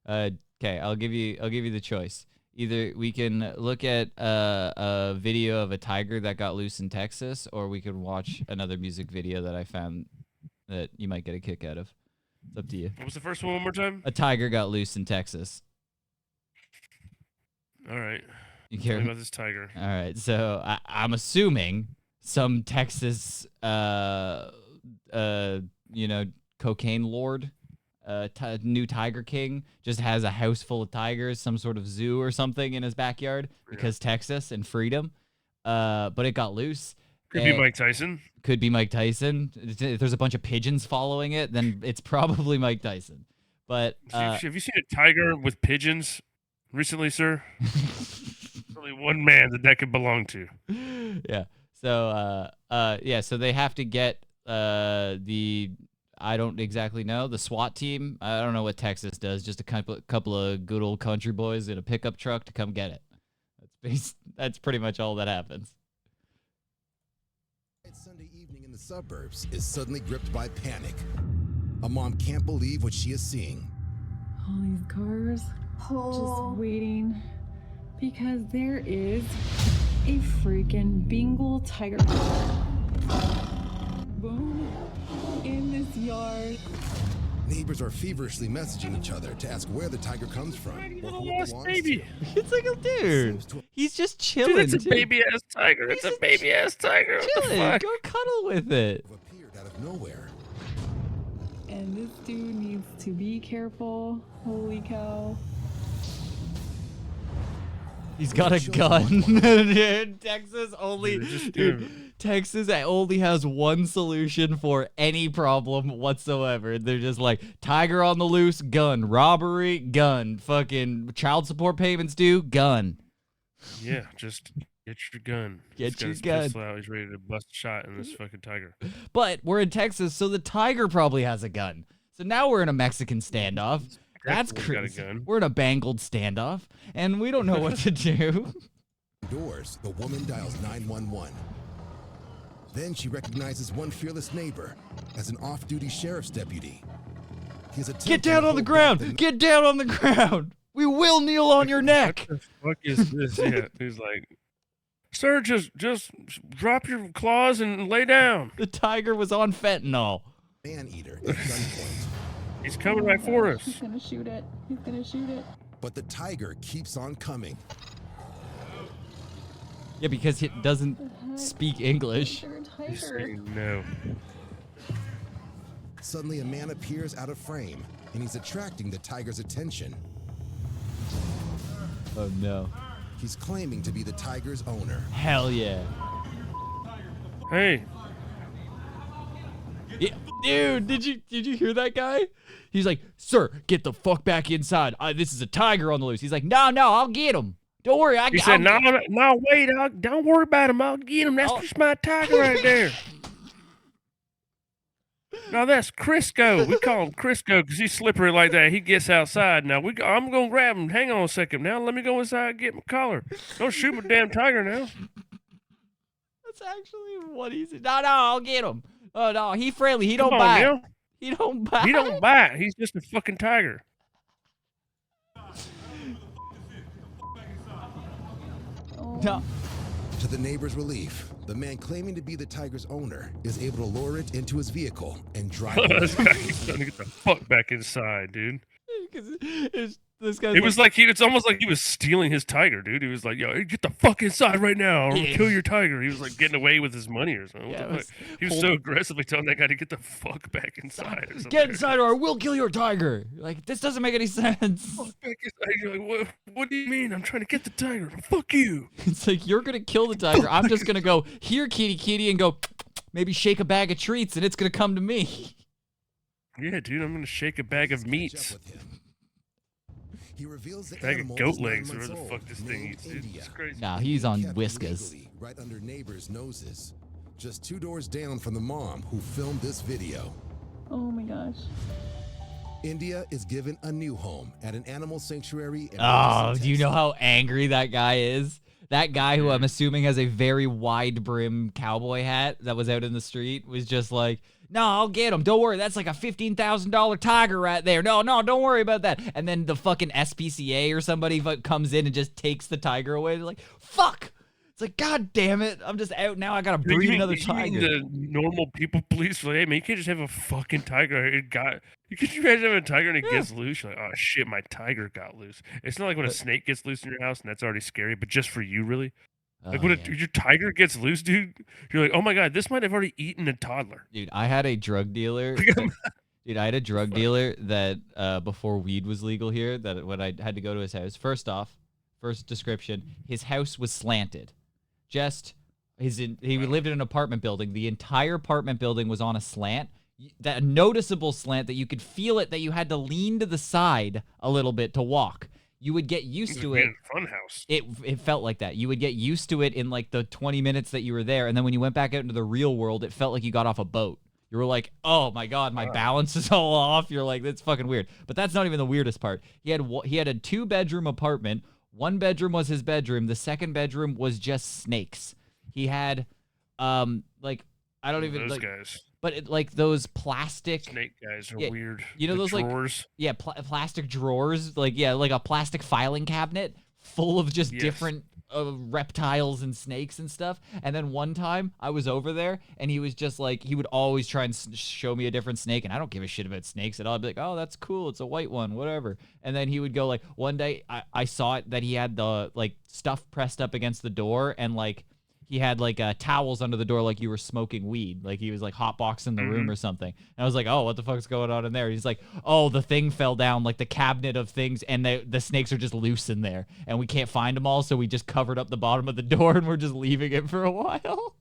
Okay, I'll give you the choice. Either we can look at a video of a tiger that got loose in Texas, or we could watch another music video that I found that you might get a kick out of. It's up to you. What was the first one more time? A tiger got loose in Texas. All right. You Tell care me about this tiger. All right, so I'm assuming some Texas, cocaine lord, new Tiger King, just has a house full of tigers, some sort of zoo or something in his backyard because Texas and freedom. But it got loose. Could be Mike Tyson. Could be Mike Tyson. If there's a bunch of pigeons following it, then it's probably Mike Tyson. But have you seen a tiger with pigeons recently, sir? Only one man that could belong to. Yeah. So so they have to get I don't exactly know, the SWAT team. I don't know what Texas does. Just a couple of good old country boys in a pickup truck to come get it. That's pretty much all that happens. Sunday evening in the suburbs is suddenly gripped by panic. A mom can't believe what she is seeing. All these cars just waiting because there is a freaking Bengal tiger boom in this yard. Neighbors are feverishly messaging each other to ask where the tiger comes from or who it belongs baby. to. It's like a dude. He's just chilling. Dude, it's a baby ass tiger. It's a baby ass tiger. What the Chilling. fuck? Go cuddle with it. Appeared out of nowhere. And this dude needs to be careful. Holy cow. He's got a gun. Dude, Texas only has one solution for any problem whatsoever. They're just like, tiger on the loose, gun. Robbery, gun. Fucking child support payments due, gun. Yeah, just get your gun. Get your He's gun. pistol out. He's ready to bust a shot in this fucking tiger. But we're in Texas, so the tiger probably has a gun. So now we're in a Mexican standoff. That's Definitely crazy. got a gun. We're in a bangled standoff, and we don't know what to do. Doors, the woman dials 911. Then she recognizes one fearless neighbor as an off-duty sheriff's deputy. Get down on the ground! Get down on the ground! We will kneel on your neck! What the fuck is this? Yeah, he's like, sir, just drop your claws and lay down. The tiger was on fentanyl. Man-eater at gunpoint. He's coming right for us. He's gonna shoot it. He's gonna shoot it. But the tiger keeps on coming. Yeah, because it doesn't speak English. He's saying no. Suddenly, a man appears out of frame, and he's attracting the tiger's attention. Oh no. He's claiming to be the tiger's owner. Hell yeah. Hey, Yeah, dude, did you hear that guy? He's like, sir, get the fuck back inside. This is a tiger on the loose. He's like, no, I'll get him. Don't worry. he said, no, wait, don't worry about him. I'll get him. That's just my tiger right there. Now that's Crisco. We call him Crisco because he's slippery like that. He gets outside. Now I'm gonna grab him. Hang on a second. Now let me go inside and get my collar. Don't shoot my damn tiger now. That's actually what he said. No, I'll get him. Oh no, he friendly. He don't Come on, bite. Neil. He don't bite. He don't bite. He's just a fucking tiger. No. To the neighbor's relief, the man claiming to be the tiger's owner is able to lure it into his vehicle and drive it. This guy's trying to get the fuck back inside, dude. This guy's It's almost like he was stealing his tiger, dude. He was like, yo, get the fuck inside right now or we'll kill your tiger. He was like getting away with his money or something. Yeah, What the fuck? He was so aggressively telling that guy to get the fuck back inside or something. Get inside or we'll kill your tiger. Like, this doesn't make any sense. Fuck back inside. You're like, what do you mean? I'm trying to get the tiger. Fuck you. It's like, you're going to kill the tiger. I'm just going to go, here, kitty, and go, maybe shake a bag of treats, and it's going to come to me. Yeah, dude, I'm going to shake a bag of meats. He reveals the Bag of animal goat is 9 legs or months whatever the fuck old, this thing named eats, dude. India. It's crazy. Nah, he's on Kept whiskas. illegally right under neighbors' noses, just 2 doors down from the mom who filmed this video. Oh my gosh. India is given a new home at an animal sanctuary. In Oh, Madison, do you know Texas. how angry that guy is? That guy who I'm assuming has a very wide brim cowboy hat that was out in the street was just like, no, I'll get him. Don't worry. That's like a $15,000 tiger right there. No, don't worry about that. And then the fucking SPCA or somebody comes in and just takes the tiger away. They're like, fuck. It's like, God damn it. I'm just out now. I got to breed another tiger. The normal people police are like, hey, man, you can't just have a fucking tiger. You can imagine having a tiger and it gets loose. You're like, oh, shit, my tiger got loose. It's not like when a snake gets loose in your house and that's already scary, but just for you, really? Like when your tiger gets loose, dude, you're like, oh my God, this might have already eaten a toddler. Dude, I had a drug dealer. That before weed was legal here, that when I had to go to his house, first description, his house was slanted. He lived in an apartment building. The entire apartment building was on a slant. That noticeable slant that you could feel it, that you had to lean to the side a little bit to walk. You would get used to it. Fun house. It felt like that. You would get used to it in like the 20 minutes that you were there, and then when you went back out into the real world, it felt like you got off a boat. You were like, oh my God, my balance is all off. You're like, that's fucking weird. But that's not even the weirdest part. He had a 2-bedroom apartment. One bedroom was his bedroom. The second bedroom was just snakes. He had, like, I don't even those like, guys. But like those plastic snake guys are weird. You know, those drawers? Like, plastic drawers, like a plastic filing cabinet full of just different reptiles and snakes and stuff. And then one time I was over there and he was just like, he would always try and show me a different snake, and I don't give a shit about snakes at all. I'd be like, oh, that's cool, it's a white one, whatever. And then he would go like, one day I saw it that he had the like stuff pressed up against the door, and like he had like towels under the door, like you were smoking weed, like he was like hotboxing the room or something. And I was like, oh, what the fuck's going on in there? He's like, oh, the thing fell down, like the cabinet of things, and the snakes are just loose in there, and we can't find them all, so we just covered up the bottom of the door and we're just leaving it for a while.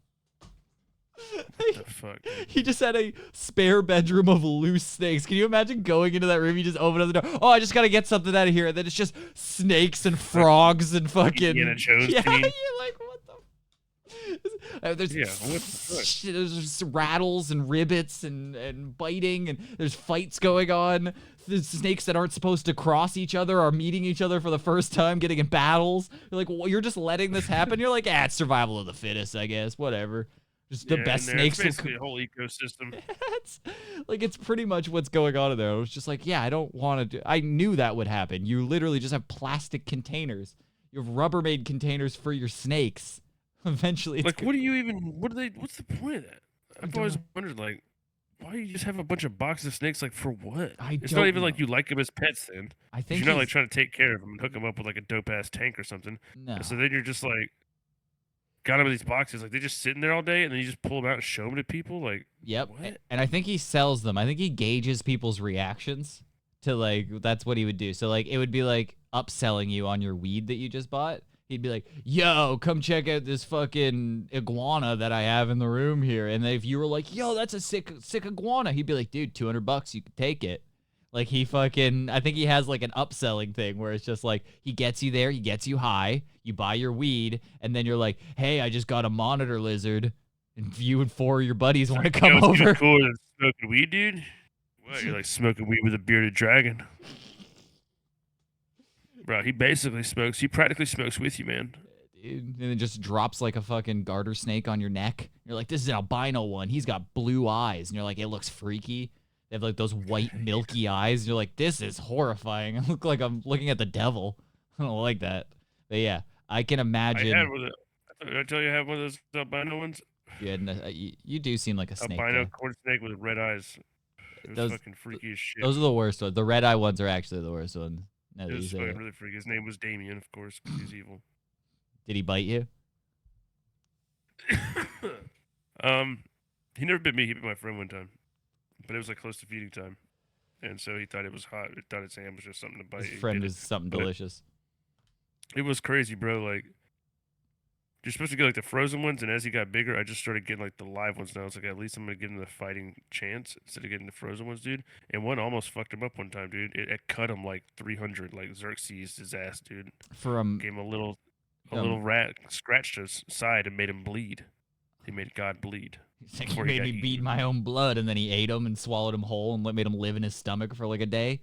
What the fuck? He just had a spare bedroom of loose snakes. Can you imagine going into that room? You just open up the door. Oh, I just gotta get something out of here, and then it's just snakes and frogs and fucking Indiana Jones yeah. scene. You're like, what the? There's rattles and ribbits and biting, and there's fights going on. There's snakes that aren't supposed to cross each other are meeting each other for the first time, getting in battles. You're like, well, you're just letting this happen. You're like, it's survival of the fittest, I guess. Whatever. Just the best snakes. It's basically a whole ecosystem. It's pretty much what's going on in there. I was just like, yeah, I don't want to do. I knew that would happen. You literally just have plastic containers. You have Rubbermaid containers for your snakes. Eventually, it's like, what do you even? What's the point of that? I've always wondered, like, why do you just have a bunch of boxes of snakes? Like, for what? It's not even like you like them as pets. Then I think you're not like trying to take care of them and hook them up with like a dope ass tank or something. No. So then you're just like, got them in these boxes, like they just sitting there all day, and then you just pull them out and show them to people. Like, yep. What? And I think he sells them. I think he gauges people's reactions to like. That's what he would do. So like, it would be like upselling you on your weed that you just bought. He'd be like, yo, come check out this fucking iguana that I have in the room here. And if you were like, yo, that's a sick iguana, he'd be like, dude, $200, you could take it. Like, I think he has like an upselling thing where it's just like, he gets you there, he gets you high, you buy your weed, and then you're like, hey, I just got a monitor lizard, and you and 4 of your buddies want to come over. Cooler than smoking weed, dude? What, you're like smoking weed with a bearded dragon? Bro, he practically smokes with you, man. Dude, and it just drops like a fucking garter snake on your neck. You're like, this is an albino one. He's got blue eyes. And you're like, it looks freaky. They have like those white milky eyes. And you're like, this is horrifying. I look like I'm looking at the devil. I don't like that. But yeah, I can imagine. Did I tell you I have one of those albino ones? You do seem like a snake. Albino corn snake with red eyes. It was fucking freaky as shit. Those are the worst ones. The red eye ones are actually the worst ones. It was fucking really freaky. His name was Damien, of course, because he's evil. Did he bite you? He never bit me. He bit my friend one time, but it was like close to feeding time, and so he thought it was hot. He thought his hand was just something to bite. His friend was something delicious. It was crazy, bro. Like, you're supposed to get like the frozen ones, and as he got bigger, I just started getting like the live ones. Now I was like, at least I'm gonna give him the fighting chance instead of getting the frozen ones, dude. And one almost fucked him up one time, dude. It cut him like 300, like Xerxes his ass, dude. Gave him a little rat scratched his side and made him bleed. He made God bleed. He made me beat my own blood, and then he ate him and swallowed him whole and made him live in his stomach for like a day.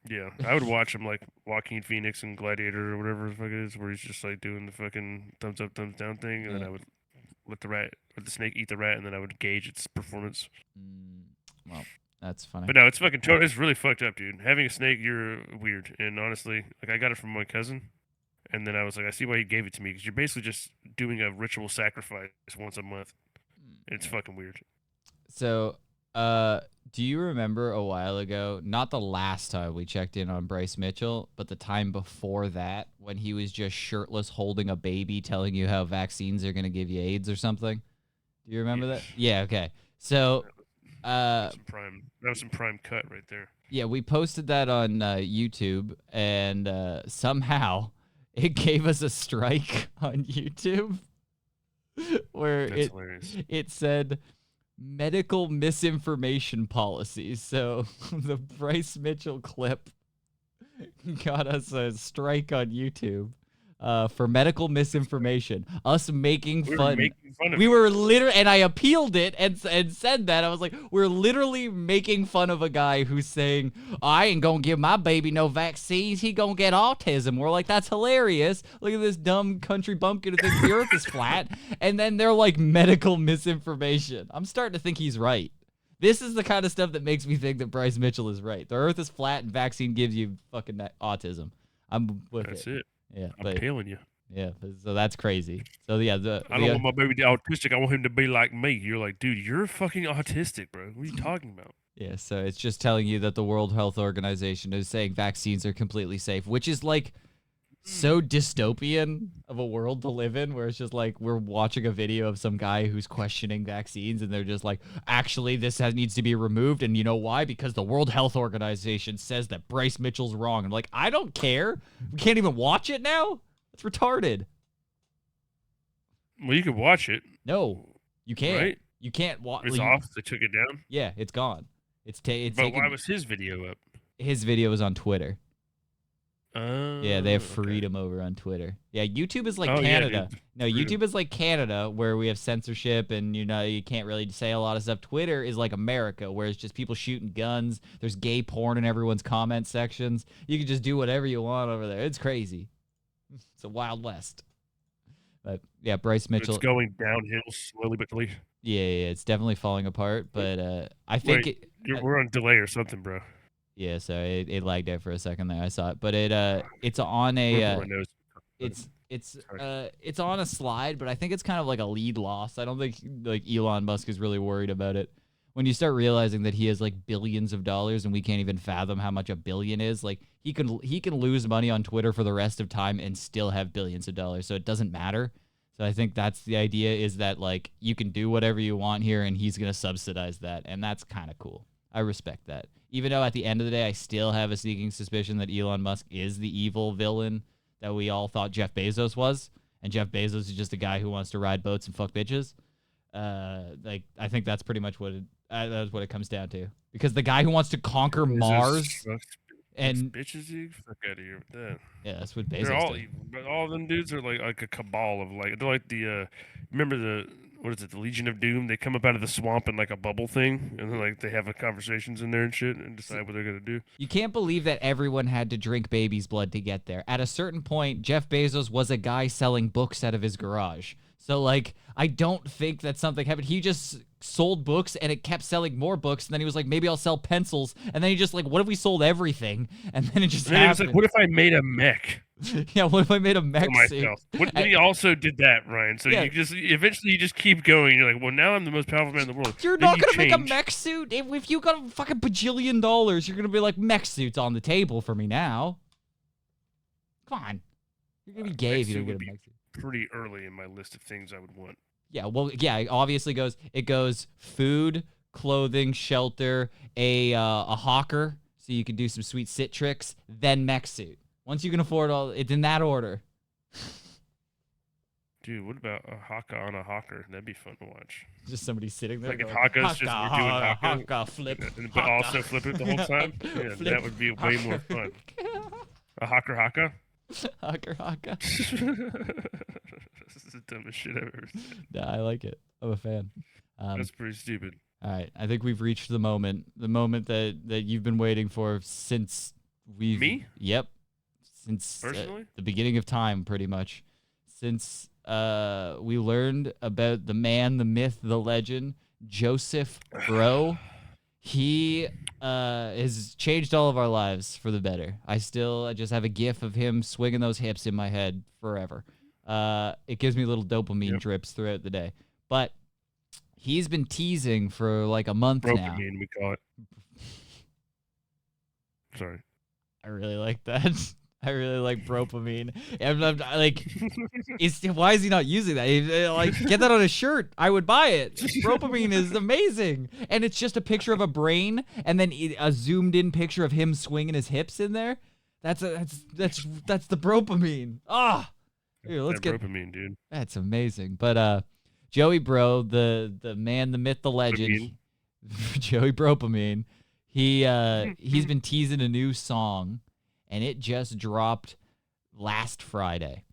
Yeah, I would watch him like Joaquin Phoenix and Gladiator or whatever the fuck it is, where he's just like doing the fucking thumbs up, thumbs down thing, and then Yeah. I would let the snake eat the rat, and then I would gauge its performance. Well, that's funny. But no, it's fucking it's really fucked up, dude. Having a snake, you're weird. And honestly, like I got it from my cousin, and then I was like, I see why he gave it to me because you're basically just doing a ritual sacrifice once a month. It's fucking weird. So, do you remember a while ago, not the last time we checked in on Bryce Mitchell, but the time before that when he was just shirtless holding a baby telling you how vaccines are going to give you AIDS or something? Do you remember that? Yeah, okay. So, That was some prime cut right there. yeah, we posted that on YouTube, and somehow it gave us a strike on YouTube where That's hilarious. it said medical misinformation policies. So the Bryce Mitchell clip got us a strike on YouTube for medical misinformation. Us making We were fun. making fun of We it. were literally, and I appealed it and said that. I was like, we're literally making fun of a guy who's saying, I ain't gonna give my baby no vaccines. He gonna get autism. We're like, that's hilarious. Look at this dumb country bumpkin who thinks the earth is flat. And then they're like, medical misinformation. I'm starting to think he's right. This is the kind of stuff that makes me think that Bryce Mitchell is right. The earth is flat and vaccine gives you fucking autism. I'm with That's it. it. Yeah, I'm telling you. yeah, so that's crazy. So yeah, I don't want my baby to be autistic. I want him to be like me. You're like, dude, you're fucking autistic, bro. What are you talking about? yeah, so it's just telling you that the World Health Organization is saying vaccines are completely safe, which is like so dystopian of a world to live in, where it's just like we're watching a video of some guy who's questioning vaccines, and they're just like, actually, this needs to be removed, and you know why? Because the World Health Organization says that Bryce Mitchell's wrong. I'm like, I don't care. We can't even watch it now. It's retarded. Well, you could watch it. No, you can't. Right? You can't watch. It's off. They took it down. Yeah, it's gone. It's But taken. why was his video up? His video is on Twitter. Yeah, they have Okay. freedom over on Twitter. Yeah, YouTube is like Oh, yeah, Canada. dude. No, YouTube is like Canada, where we have censorship and you can't really say a lot of stuff. Twitter is like America, where it's just people shooting guns. There's gay porn in everyone's comment sections. You can just do whatever you want over there. It's crazy. It's a Wild West. But yeah, Bryce Mitchell. It's going downhill slowly but surely. Yeah, it's definitely falling apart. But I think Wait, we're on delay or something, bro. yeah, so it lagged out for a second there. I saw it, but it's on a My nose. it's on a slide, but I think it's kind of like a lead loss. I don't think like Elon Musk is really worried about it. When you start realizing that he has like billions of dollars and we can't even fathom how much a billion is, like he can lose money on Twitter for the rest of time and still have billions of dollars, so it doesn't matter. So I think that's the idea, is that like you can do whatever you want here and he's going to subsidize that, and that's kind of cool. I respect that. Even though at the end of the day I still have a sneaking suspicion that Elon Musk is the evil villain that we all thought Jeff Bezos was, and Jeff Bezos is just a guy who wants to ride boats and fuck bitches. Like I think that's pretty much what that's what it comes down to. Because the guy who wants to conquer Mars and bitches, you fuck out of here with that. yeah, that's what Bezos They're all did. evil, but all of them dudes are like a cabal of like they're like the remember the what is it, the Legion of Doom? They come up out of the swamp in like a bubble thing, and then like they have conversations in there and shit, and decide what they're gonna do. You can't believe that everyone had to drink baby's blood to get there. At a certain point, Jeff Bezos was a guy selling books out of his garage. So, like, I don't think that something happened. He just sold books, and it kept selling more books, and then he was like, maybe I'll sell pencils. And then he just like, what if we sold everything? And then it just And then he was happened. like, "What if I made a mech Yeah, what if I made a mech for suit? myself?" What he also did that, Ryan. So Yeah. you just eventually you just keep going. You're like, "Well, now I'm the most powerful man in the world." You're Then not you gonna make a change. mech suit if you got a fucking bajillion dollars. You're gonna be like, mech suits on the table for me now. Come on, you're gonna be gay Mech if you suit don't get a would be mech suit. Pretty early in my list of things I would want. Yeah, well, yeah, it obviously it goes food, clothing, shelter, a hawker, so you can do some sweet sit tricks, then mech suit. Once you can afford all, it's in that order. Dude, what about a haka on a hawker? That'd be fun to watch. Just somebody sitting there. Like if going, Haka's just we're doing haka, haka, flip, but haka, also flip it the whole time. Yeah, flip, that would be way more fun. A haka haka. haka. This is the dumbest shit I've ever seen. Yeah, I like it. I'm a fan. That's pretty stupid. All right, I think we've reached the moment that you've been waiting for since Me? Yep. Since Personally? the beginning of time, pretty much. Since we learned about the man, the myth, the legend, Joseph Breaux. He has changed all of our lives for the better. I just have a gif of him swinging those hips in my head forever. It gives me little dopamine drips throughout the day. But he's been teasing for like a month now. Dopamine, we call it. Sorry. I really like that. I really like propamine. I'm like, why is he not using that? Like, get that on a shirt. I would buy it. Propamine is amazing, and it's just a picture of a brain, and then a zoomed-in picture of him swinging his hips in there. That's the propamine. Ah, here, let's get propamine, dude. That's amazing. But Joey Breaux, the man, the myth, the legend, Joey Propamine. He's been teasing a new song. And it just dropped last Friday.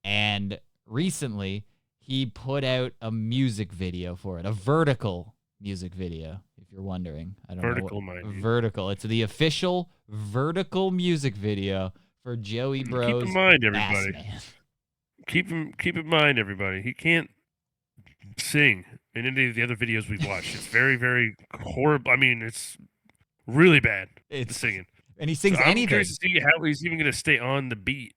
And recently, he put out a music video for it, a vertical music video, if you're wondering. I don't vertical, know. Vertical. It's the official vertical music video for Joey Breaux. Keep in mind, everybody. Keep in mind, everybody. He can't sing in any of the other videos we've watched. It's very, very horrible. I mean, it's really bad. It's singing. And he sings I'm anything. curious to see how he's even going to stay on the beat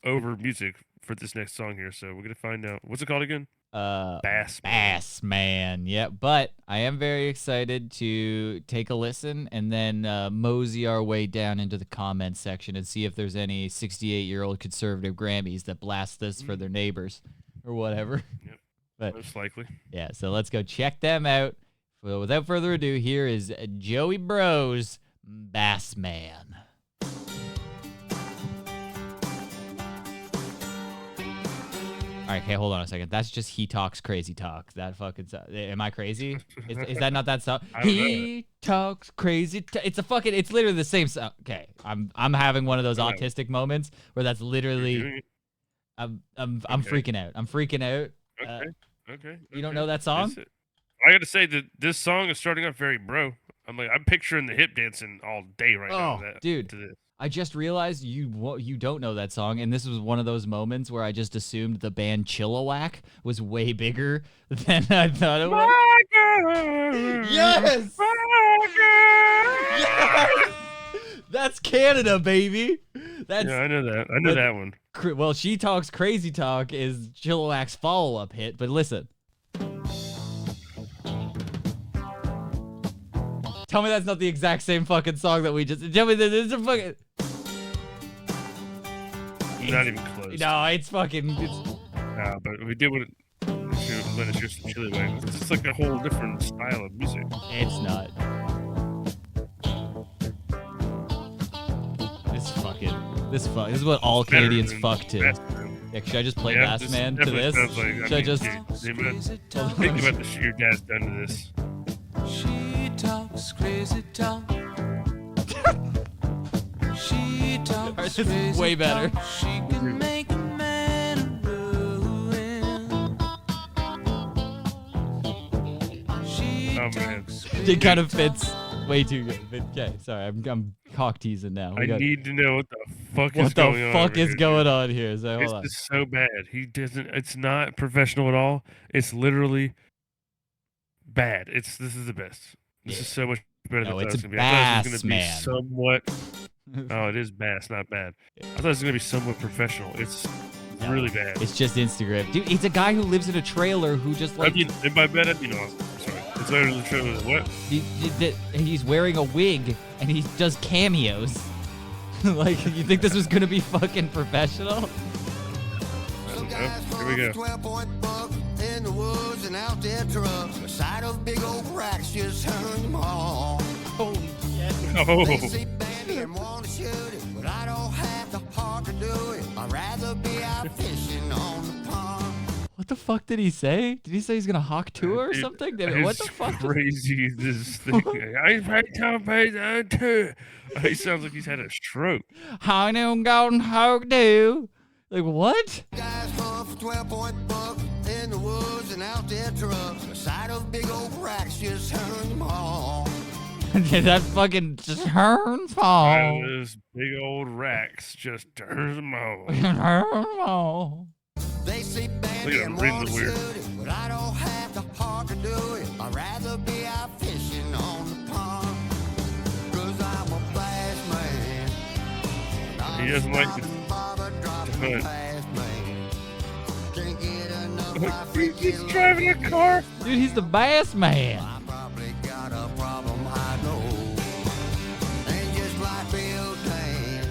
over music for this next song here. So we're going to find out. What's it called again? Bassman. Yeah, but I am very excited to take a listen and then mosey our way down into the comments section and see if there's any 68-year-old conservative Grammys that blast this for their neighbors or whatever. Yep. But, most likely. Yeah, so let's go check them out. So without further ado, here is Joey Breaux' Bassman. All right, okay, hold on a second. That's just He Talks Crazy Talk. That fucking am I crazy? Is that not that song? He talks crazy. It's literally the same song. Okay, I'm having one of those autistic moments where that's literally. I'm freaking out. I'm freaking out. Okay. You don't know that song? I got to say that this song is starting off very bro. I'm picturing the hip dancing all day right now. Dude. I just realized you don't know that song, and this was one of those moments where I just assumed the band Chilliwack was way bigger than I thought it was. Yes! Yes! That's Canada, baby. Yeah, I know that. I know that one. Well, She Talks Crazy Talk is Chilliwack's follow-up hit, but listen. Tell me that's not the exact same fucking song that we just... Tell me that it's a fucking... Not even close. No, it's fucking... Nah, but we did what... Let us hear some Chilliwack. It's just like a whole different style of music. It's not. This is what all Canadians fuck to. Yeah, should I just play Bassman to this? Should I just... Think about the shit your dad's done to this. She talks crazy talk. She talks This is way better. She can make a man ruin. It kind of fits way too good. Okay, sorry, I'm cock teasing now. I need to know what the fuck is What going the on. fuck is going on here? So, It's just so bad. He doesn't. It's not professional at all. It's literally bad. This is the best. This is so much better than I thought it was going to be. I thought it was going to be somewhat. Oh, it is bass, not bad. I thought it was going to be somewhat professional. It's really bad. It's just Instagram, dude. It's a guy who lives in a trailer who just like. And by bad, I'm sorry. It's better than the trailer. What? He's wearing a wig and he does cameos. Like, you think this was gonna be fucking professional? Here we go. 12-point buck in the woods and out their truck. The sight of big old racks just turned them on. Holy shit. Oh. They see Bambi and want to shoot it, but I don't have the heart to do it. I'd rather be out fishing on the pond. What the fuck did he say? Did he say he's gonna hawk tour or something? What the fuck? Crazy this thing. He sounds like he's had a stroke. How do golden hawk do? Like what? Guys hunt for 12-point buck in the woods and out their truck. The sight of big old racks just turned them on. That fucking turns all. Those big old racks just turns them on. They say Look Bandy at him and breathing wanna weird. shoot it, but I don't have the heart to do it. I'd rather be out fishing on the pond. 'Cause I'm a bass man. He doesn't like to hunt. Can't get enough my freaky He's driving a car. Dude, he's the bass man. I probably got a problem, I know. And just like Bill Dane,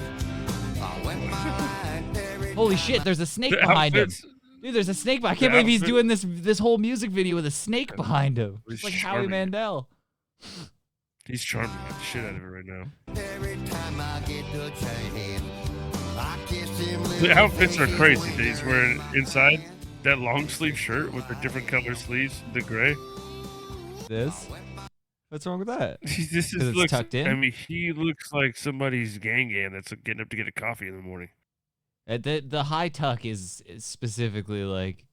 I went my line every Holy shit, there's a snake The behind him. outfits. Dude, there's a snake. I can't The believe he's outfit- doing this whole music video with a snake behind him. He's It's like Howie charming. Mandel. He's charming the shit out of it right now. every time I get the chance. I kiss him The outfits are crazy. He's wearing inside that long sleeve shirt with the different color sleeves, the gray. This? What's wrong with that? This Because is it's looks. tucked in? I mean, he looks like somebody's gang that's getting up to get a coffee in the morning. The high tuck is specifically like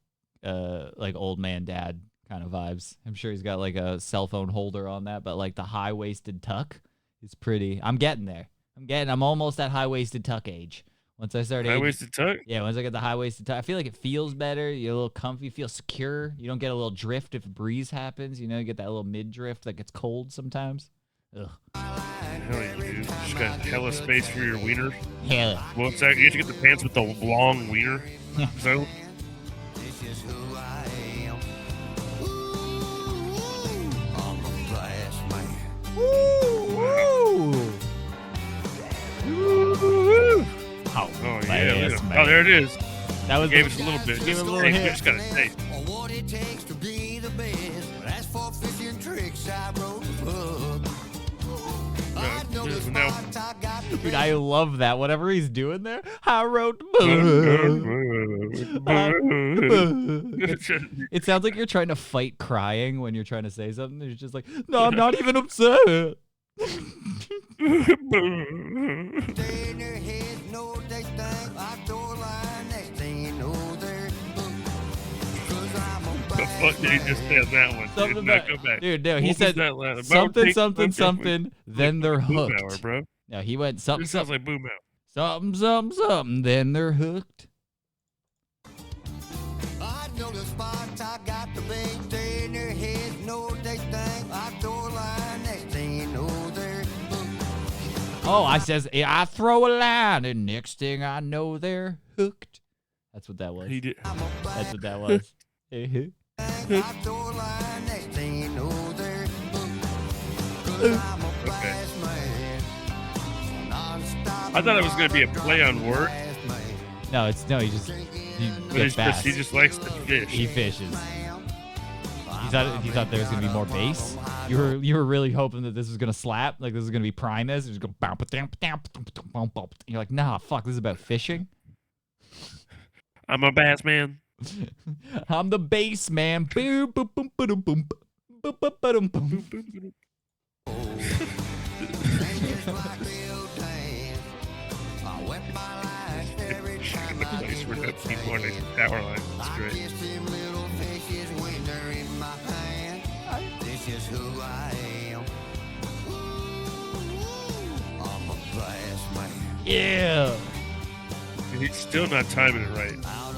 old man dad kind of vibes. I'm sure he's got like a cell phone holder on that, but like the high waisted tuck is pretty. I'm getting there. I'm almost at high waisted tuck age. Once I start High waisted tuck. yeah, once I get the high waisted tuck, I feel like it feels better. You're a little comfy, feel secure. You don't get a little drift if a breeze happens. You know, you get that little mid drift that gets cold sometimes. Ugh. Hell yeah, dude. Just got hella space for your wiener. Hell. Well, it's like, you have to get the pants with the long wiener. So This is who I am. Ooh, I'm a bass man. Oh, oh yeah, look at bass him. man. Oh, there it is. That was Gave us a little bit. Give it a little Hey, hit. we just gotta taste. Or what it takes to be the best. As for fishing tricks, I wrote the book. I know the now- spots I got the Dude, I love that. Whatever he's doing there, I wrote. It sounds like you're trying to fight crying when you're trying to say something. You're just like, no, I'm not even upset. Stay in their heads, know what they think. I throw a line, next thing you know they're hooked. 'Cause I'm a The bass fuck did he just say on that one? Something Dude, now about- go back. Dude, no, he What was said that line? About something, take- something, okay, something. Then they're Boom hooked. hour, bro. No, he went something, This sounds something, like boom hour. something, something, something. Then they're hooked. I know the spots I got the bait. Stay in their heads, know what they think. I throw a line, next thing you know they're hooked. Oh, I says I throw a line, and next thing I know they're hooked. That's what that was. He did. I'm a That's what that was. I throw a line, next thing you know they're hooked. 'Cause I'm a bass man. Non-stop I thought it was gonna be a play on word, bass man. No, it's no. He but gets bass. he just likes to fish. He fishes. You thought there was gonna be more bass. You were really hoping that this was gonna slap, like this was gonna be Primus. It was gonna bump, you're like, nah, fuck. This is about fishing. I'm a bass man. I'm the bass man. Boom, boom, boom, boom, boom, boom, boom, boom, boom. Place where that people are like power line. It's great. This is who I am. I'm a bass man. Yeah. And he's still not timing it right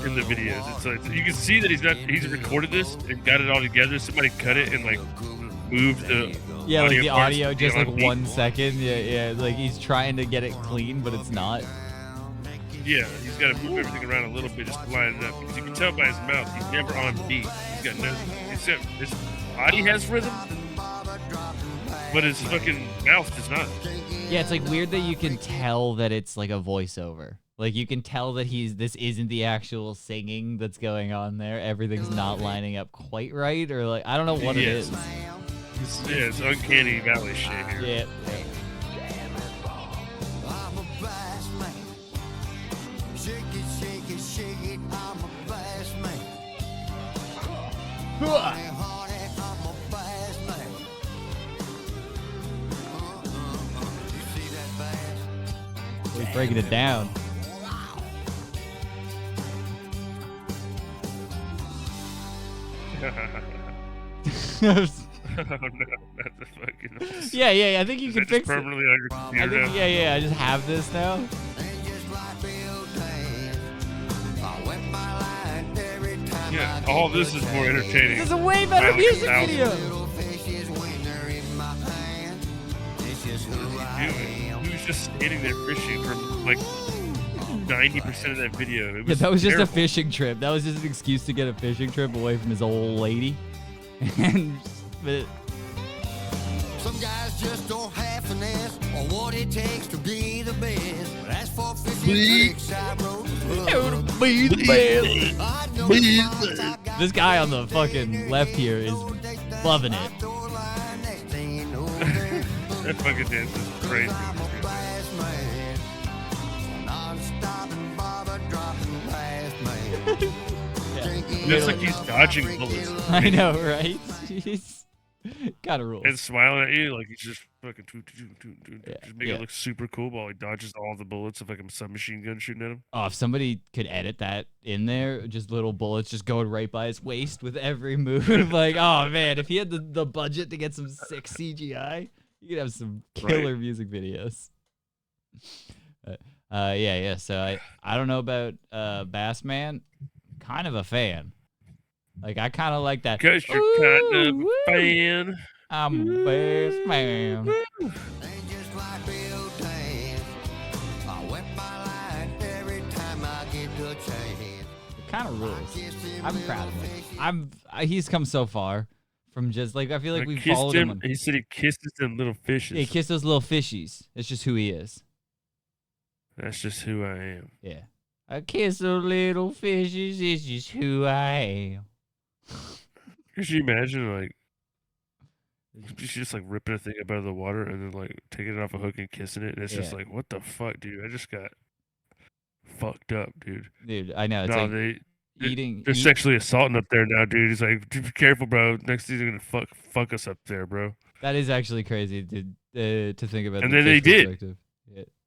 in the videos. It's like you can see that he's recorded this and got it all together. Somebody cut it and like moved the Yeah, like the parts audio to just be like on beat. 1 second. Yeah. Like he's trying to get it clean, but it's not. Yeah, he's got to move everything around a little bit just to line it up because you can tell by his mouth he's never on beat. He's got no. Except his body has rhythm, but his fucking mouth does not. Yeah, it's like weird that you can tell that it's like a voiceover. Like you can tell that this isn't the actual singing that's going on there. Everything's not lining up quite right, or like I don't know what it Yes. is. It's uncanny valley shit here. Yeah. I'm a bass man. Shake it, shake it, shake it. I'm a bass man. Honey, honey, I'm a bass man. You see that bass? He's breaking it down. Oh no, not the fucking. fucking. Yeah. I think you Is can that just fix it. permanently on your I computer think, now? yeah. I just have this now. And just like Bill Tan, I wet my line every time Yeah, I all get this the is more chance. entertaining. This is a way better Wow, music wow. video. Little fishes when they're in my pan. It's just who I am. He was just standing there fishing for like 90% of that video. It Yeah, was that was just a terrible. fishing trip. That was just an excuse to get a fishing trip away from his old lady. And but Some guys just don't have finesse or what it takes to be the best. But as for fishing tricks, I wrote be the best. I know spots I got This guy on the fucking left here is loving it. outdoor line. Next thing you know, they're That fucking dance is crazy. I'm a bass man. Non-stop and bobber dropping past man. Yeah. It's like he's dodging bullets. I know, right? Jeez. Gotta rule. And smiling at you like he's just fucking Yeah, just make yeah. it look super cool while he dodges all the bullets of like a submachine gun shooting at him. Oh, if somebody could edit that in there, just little bullets just going right by his waist with every move. Like, oh man, if he had the budget to get some sick CGI, you could have some killer music videos. Yeah. So I don't know about Bassman. Kind of a fan. Like I kind of like that. Because you're kind of Ooh, a fan. I'm a Bassman. And just like Bill Tan, I wet my line every time I get the chance. It kind of rules. I'm proud of him. He's come so far from just like I feel like I we kissed followed him. him. He said he kisses them little fishes. Yeah, kiss those little fishies. That's just who he is. That's just who I am. Yeah. I kiss those little fishies. It's just who I am. Could you imagine like she's just like ripping a thing up out of the water and then like taking it off a hook and kissing it, and it's just Yeah. like, what the fuck, dude? I just got fucked up, dude. Dude, I know. It's No, like eating. they're sexually assaulting up there now, dude. He's like, be careful, bro. Next thing they're gonna fuck us up there, bro. That is actually crazy to think about. And the then they fish did. perspective.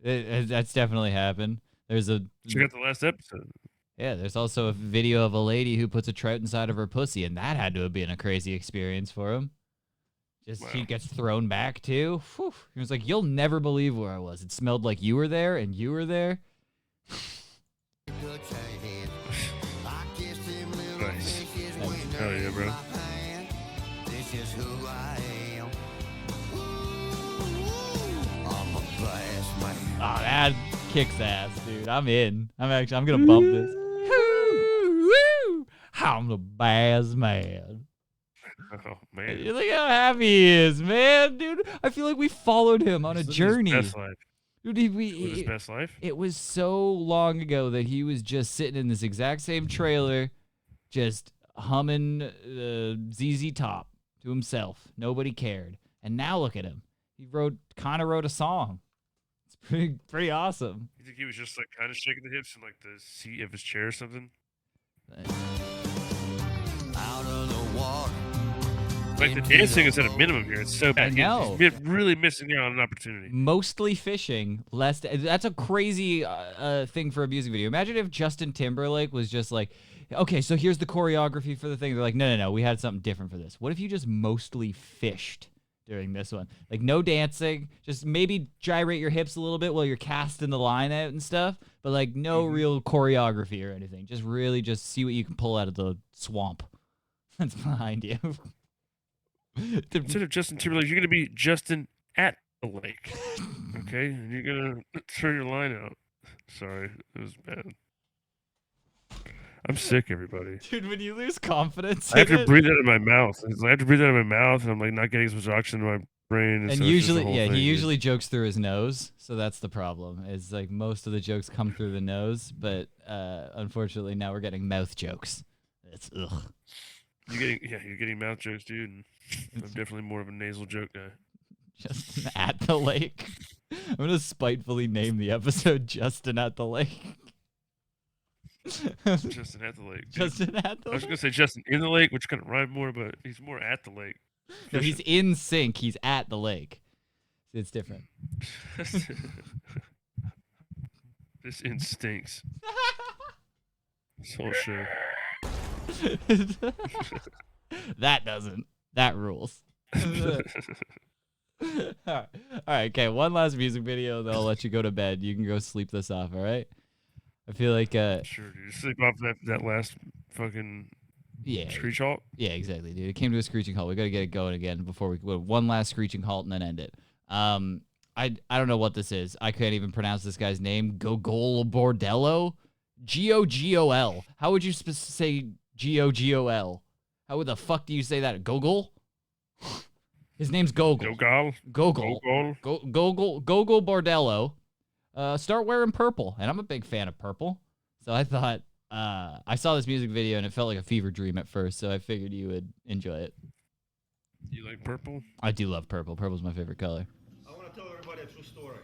Yeah, that's definitely happened. There's a Check out the last episode. yeah. There's also a video of a lady who puts a trout inside of her pussy, and that had to have been a crazy experience for him. Just she Wow. gets thrown back too. Whew. He was like, "You'll never believe where I was. It smelled like you were there, and you were there." Nice. Hell yeah, bro. This is who I am. I'm a bass man. Oh, that kicks ass, dude. I'm in. I'm gonna bump this. Woo! I'm the bass man. Oh man. You look how happy he is, man, dude. I feel like we followed him on a He's living his journey. Best life. Dude, Living his best life. it was so long ago that he was just sitting in this exact same trailer, just humming ZZ Top to himself. Nobody cared. And now look at him. He kind of wrote a song. It's pretty awesome. You think he was just like kind of shaking the hips in like the seat of his chair or something? Out of the water. Like the dancing is at a minimum here. It's so bad. know. He's really missing out on an opportunity. Mostly fishing, less. That's a crazy thing for a music video. Imagine if Justin Timberlake was just like, okay, so here's the choreography for the thing. They're like, no, we had something different for this. What if you just mostly fished during this one? Like no dancing, just maybe gyrate your hips a little bit while you're casting the line out and stuff, but like no real choreography or anything. Just really just see what you can pull out of the swamp that's behind you. Instead of Justin Timberlake, you're gonna be Justin at the lake. Okay, and you're gonna turn your line out. Sorry, it was bad. I'm sick, everybody. Dude, when you lose confidence, I have in to it- breathe out of my mouth. I have to breathe out of my mouth, and I'm like not getting as much oxygen in my brain. And so it's just usually, the whole yeah, thing, he dude. usually jokes through his nose, so that's the problem. Is like most of the jokes come through the nose, but unfortunately now we're getting mouth jokes. It's ugh. You're getting mouth jokes, dude. And I'm definitely more of a nasal joke guy. Justin at the lake. I'm gonna spitefully name the episode "Justin at the Lake." Justin at the lake. dude. Justin at the I was lake. gonna say Justin in the lake, which kind of rhyme more, but he's more at the lake. No, he's in sync. He's at the lake. It's different. This instinks. This whole show. That doesn't. That rules. All right, okay. One last music video, then I'll let you go to bed. You can go sleep this off. All right. I feel like Sure, dude. Sleep off that last fucking yeah, screech halt. yeah, exactly, dude. It came to a screeching halt. We got to get it going again before we one last screeching halt and then end it. I don't know what this is. I can't even pronounce this guy's name. Gogol Bordello, Gogol. How would you say Gogol? How the fuck do you say that? Gogol? His name's Gogol. Gogol. Gogol Bordello. Start wearing purple, and I'm a big fan of purple. So I thought I saw this music video and it felt like a fever dream at first. So I figured you would enjoy it. You like purple? I do love purple. Purple's my favorite color. I want to tell everybody a true story.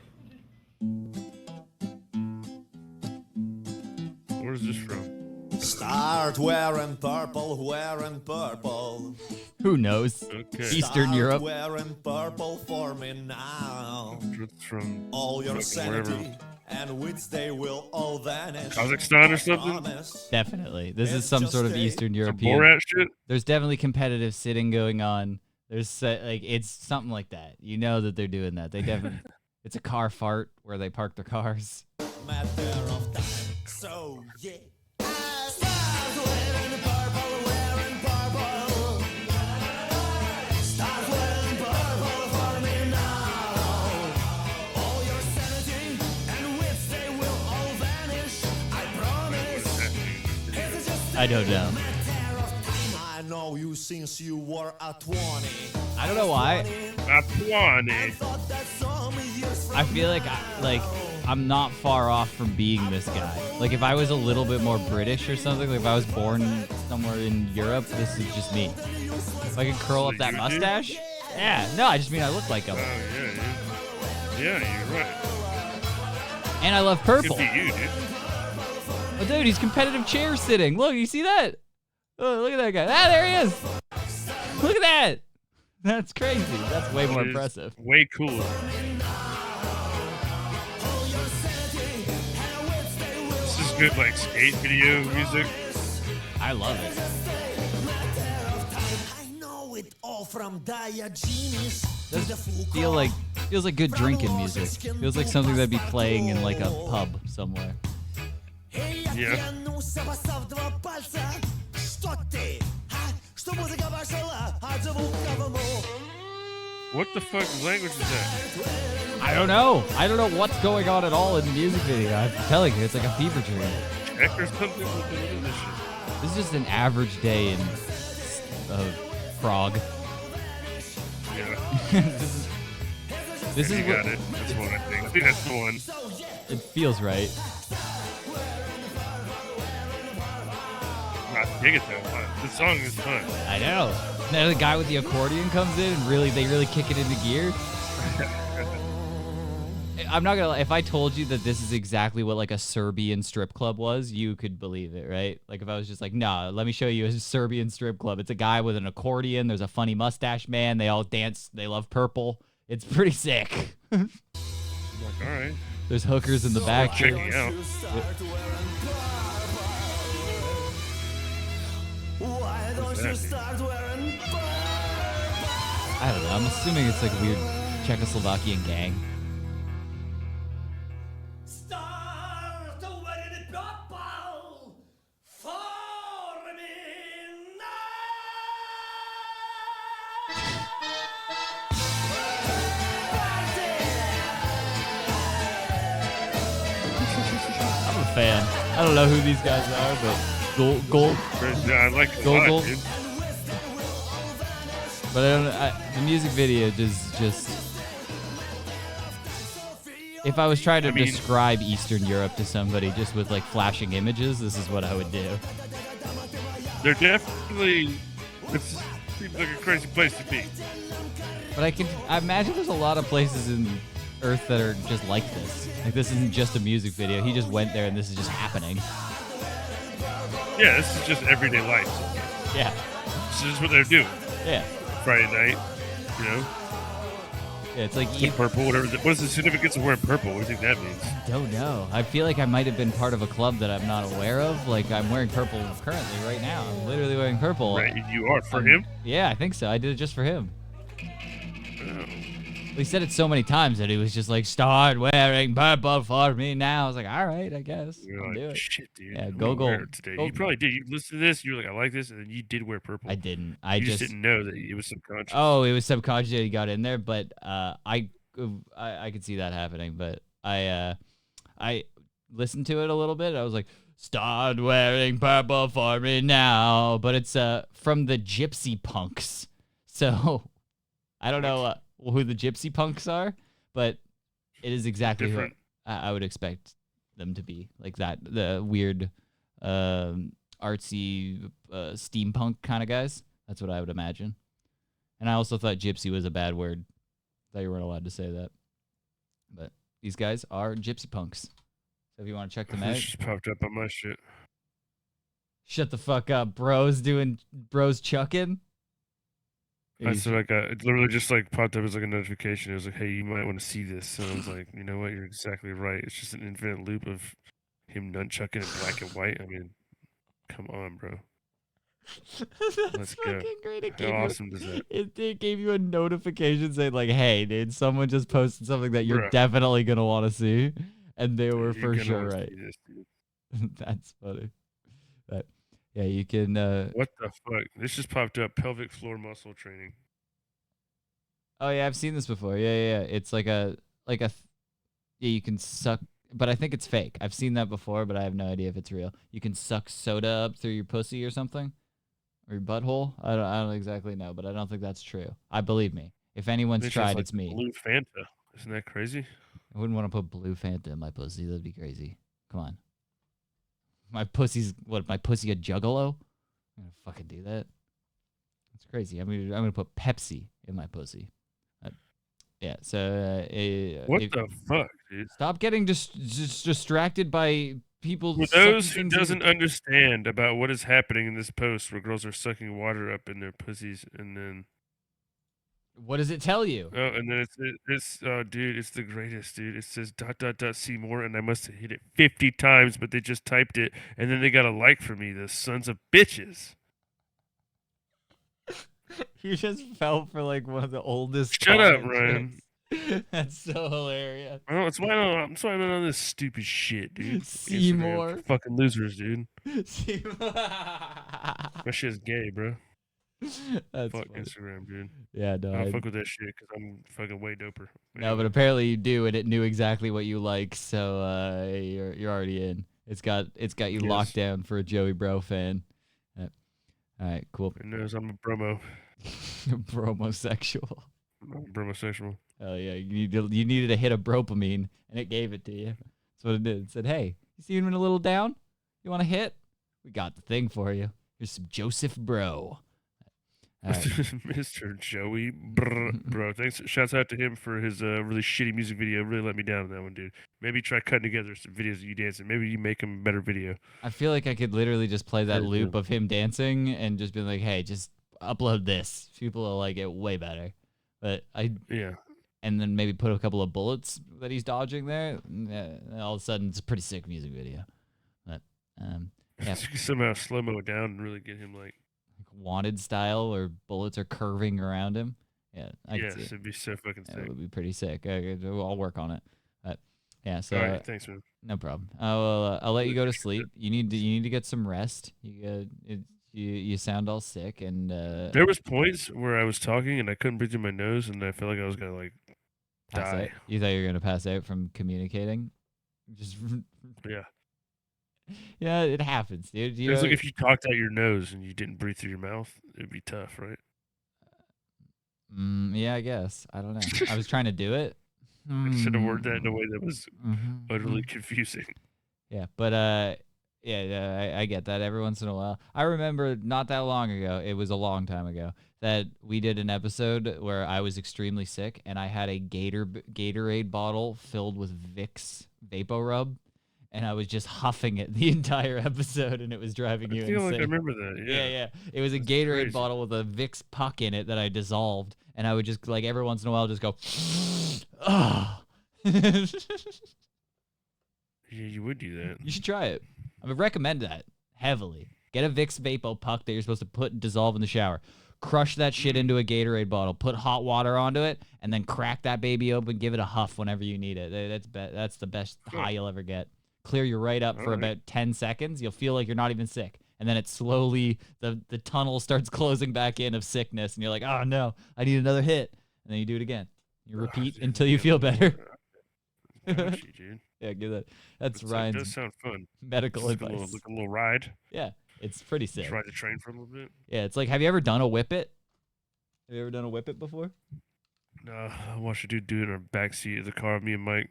Where's this from? Start wearing purple. Who knows? Okay. Eastern Europe. Wearing purple for me now. It's from All your sanity wherever. and wits they will all vanish. Kazakhstan or something? Promise. Definitely. This is It's some just sort of a- Eastern Some European. Borat shit? There's definitely competitive sitting going on. There's like it's something like that. You know that they're doing that. They definitely. It's a car fart where they park their cars. Matter of time. So yeah. Start wearing purple. Start wearing purple for me now. All your sanity and wits they will all vanish. I promise. It's just I don't know. matter of time. I know you since you were at 20. I don't know why. Thought that some years from I feel like I'm not far off from being this guy. Like if I was a little bit more British or something, like if I was born somewhere in Europe, this is just me. If I could curl up that You do? mustache. Yeah, no, I just mean I look like him. Oh, yeah, you're right. And I love purple. Could be you, dude. Oh, dude, he's competitive chair sitting. Look, you see that? Oh, look at that guy. Ah, there he is. Look at that. That's crazy. That's way more It is impressive. Way cooler. This is good, like skate video music. I love it. I know it all from Diogenes. Feels like good drinking music. Feels like something that'd be playing in like a pub somewhere. Yeah. What the fuck language is that? I don't know. I don't know what's going on at all in the music video. I'm telling you, it's like a fever dream. Czech or something? What is this shit? This is just an average day in Prague. Yeah. This is you got it. That's one, I think. I think that's the one. It feels right. I dig it though. The song is fun. I know. Then the guy with the accordion comes in and they really kick it into gear. I'm not gonna lie. If I told you that this is exactly what like a Serbian strip club was, you could believe it, right? Like if I was just like, nah, let me show you a Serbian strip club. It's a guy with an accordion. There's a funny mustache man. They all dance. They love purple. It's pretty sick. I'm like, all right. There's hookers in the back. Checking out. Why don't you start wearing I don't know. I'm assuming it's like a weird Czechoslovakian gang. Start wearing purple for me I'm a fan. I don't know who these guys are, but gold. Yeah, I like it a Gogol. lot, dude. But the music video just. If I was trying to describe Eastern Europe to somebody just with like flashing images, this is what I would do. They're definitely. It seems like a crazy place to be. But I imagine there's a lot of places in Earth that are just like this. Like this isn't just a music video. He just went there and this is just happening. Yeah, this is just everyday life. Yeah. This is what they're doing. Yeah. Friday night, you know. Yeah, it's like The purple, whatever. What is the significance of wearing purple? What do you think that means? I don't know. I feel like I might have been part of a club that I'm not aware of. Like I'm wearing purple currently right now. I'm literally wearing purple. Right, you are for him? Yeah, I think so. I did it just for him. Oh. He said it so many times that he was just like, start wearing purple for me now. I was like, all right, I guess. You're I'll like, do it. shit, dude. Yeah, I'm go gonna wear gold. it today. Go- You probably did. You listened to this. You were like, I like this, and then you did wear purple. I didn't. I You just just didn't know that it was subconscious. Oh, it was subconscious that he got in there, but I could see that happening. But I listened to it a little bit. I was like, start wearing purple for me now. But it's from the Gypsy Punks. So I don't know who the Gypsy Punks are, but it is exactly who I would expect them to be. Like that, the weird artsy steampunk kind of guys. That's what I would imagine. And I also thought gypsy was a bad word. Thought you weren't allowed to say that. But these guys are gypsy punks. So if you want to check them out. This just popped up on my shit. Shut the fuck up, bros chucking. I said it literally just like popped up as like a notification. It was like, hey, you might want to see this. And I was like, you know what? You're exactly right. It's just an infinite loop of him nunchucking in black and white. I mean, come on, bro. That's Let's go. fucking great. How awesome does that? It gave you a notification saying like, hey, dude, someone just posted something that you're Bruh. definitely going to want to see. And they were You're for gonna sure wanna right. see this, dude. That's funny. But yeah, you can. What the fuck? This just popped up. Pelvic floor muscle training. Oh yeah, I've seen this before. Yeah. It's yeah, you can suck, but I think it's fake. I've seen that before, but I have no idea if it's real. You can suck soda up through your pussy or something, or your butthole. I don't exactly know, but I don't think that's true. Believe me. If anyone's This is tried, like it's me. Blue Fanta. Isn't that crazy? I wouldn't want to put blue Fanta in my pussy. That'd be crazy. Come on. My pussy's my pussy a juggalo? I'm gonna fucking do that. That's crazy. I'm gonna put Pepsi in my pussy. Yeah. So What the fuck, dude? Stop getting just distracted by people. For those who doesn't understand about what is happening in this post, where girls are sucking water up in their pussies, and then what does it tell you? oh, and then it's dude, it's the greatest, dude. It says ... see more, and I must have hit it 50 times, but they just typed it, and then they got a like for me. The sons of bitches. You just fell for like one of the oldest. Shut up, comment Ryan. tricks. That's so hilarious. That's why I'm not on this stupid shit, dude. Seymour. Instagram, fucking losers, dude. Seymour. My shit's gay, bro. That's fuck funny. Instagram, dude. Yeah, no. I don't fuck with that shit because I'm fucking way doper. No, but apparently you do, and it knew exactly what you like, so you're already in. It's got you locked down for a Joey Bro fan. All right, cool. It knows I'm a bromo. Bromosexual. I'm a bromosexual. Oh yeah, you needed a hit of propamine, and it gave it to you. That's what it did. It said, "Hey, you seem a little down? You want a hit? We got the thing for you. Here's some Joseph Bro." Right. Mr. Joey Bro. Thanks. Shouts out to him for his really shitty music video. Really let me down on that one, dude. Maybe try cutting together some videos of you dancing. Maybe you make him a better video. I feel like I could literally just play that loop of him dancing and just be like, "Hey, just upload this. People will like it way better." But and then maybe put a couple of bullets that he's dodging there. All of a sudden, it's a pretty sick music video. But yeah, somehow slow mo it down and really get him like Wanted style, or bullets are curving around him. Yeah, yes, it'd be so fucking sick. It would be pretty sick. I'll work on it. But yeah, so all right, thanks, man. No problem. I'll let you go to sleep. You need to get some rest. You sound all sick, and there was points where I was talking and I couldn't breathe through my nose, and I felt like I was gonna like pass die. Out. You thought you were gonna pass out from communicating? Just yeah. Yeah, it happens, dude. It's like if you talked out your nose and you didn't breathe through your mouth, it'd be tough, right? Yeah, I guess. I don't know. I was trying to do it. I should have worded that in a way that was utterly confusing. Yeah, but I get that every once in a while. I remember not that long ago, it was a long time ago, that we did an episode where I was extremely sick and I had a Gatorade bottle filled with Vicks VapoRub. And I was just huffing it the entire episode, and it was driving you insane. I feel like I remember that. Yeah. It was a Gatorade crazy. bottle with a Vicks puck in it that I dissolved, and I would just like every once in a while just go, oh. Yeah, you would do that. You should try it. I would recommend that heavily. Get a Vicks Vapo puck that you're supposed to put and dissolve in the shower. crush that shit into a Gatorade bottle, put hot water onto it, and then crack that baby open, give it a huff whenever you need it. That's the best high you'll ever get. Clear you right up for about 10 seconds. You'll feel like you're not even sick. And then it slowly, the tunnel starts closing back in of sickness, and you're like, oh no, I need another hit. And then you do it again. You repeat until you feel better. Dude. Yeah, give that. That's It Ryan's does sound fun. medical Just advice. like a little ride. Yeah, it's pretty sick. Just ride the train for a little bit. Yeah, it's like, have you ever done a whippet? Have you ever done a whippet before? No, I watched a dude do it in our backseat of the car. Me and Mike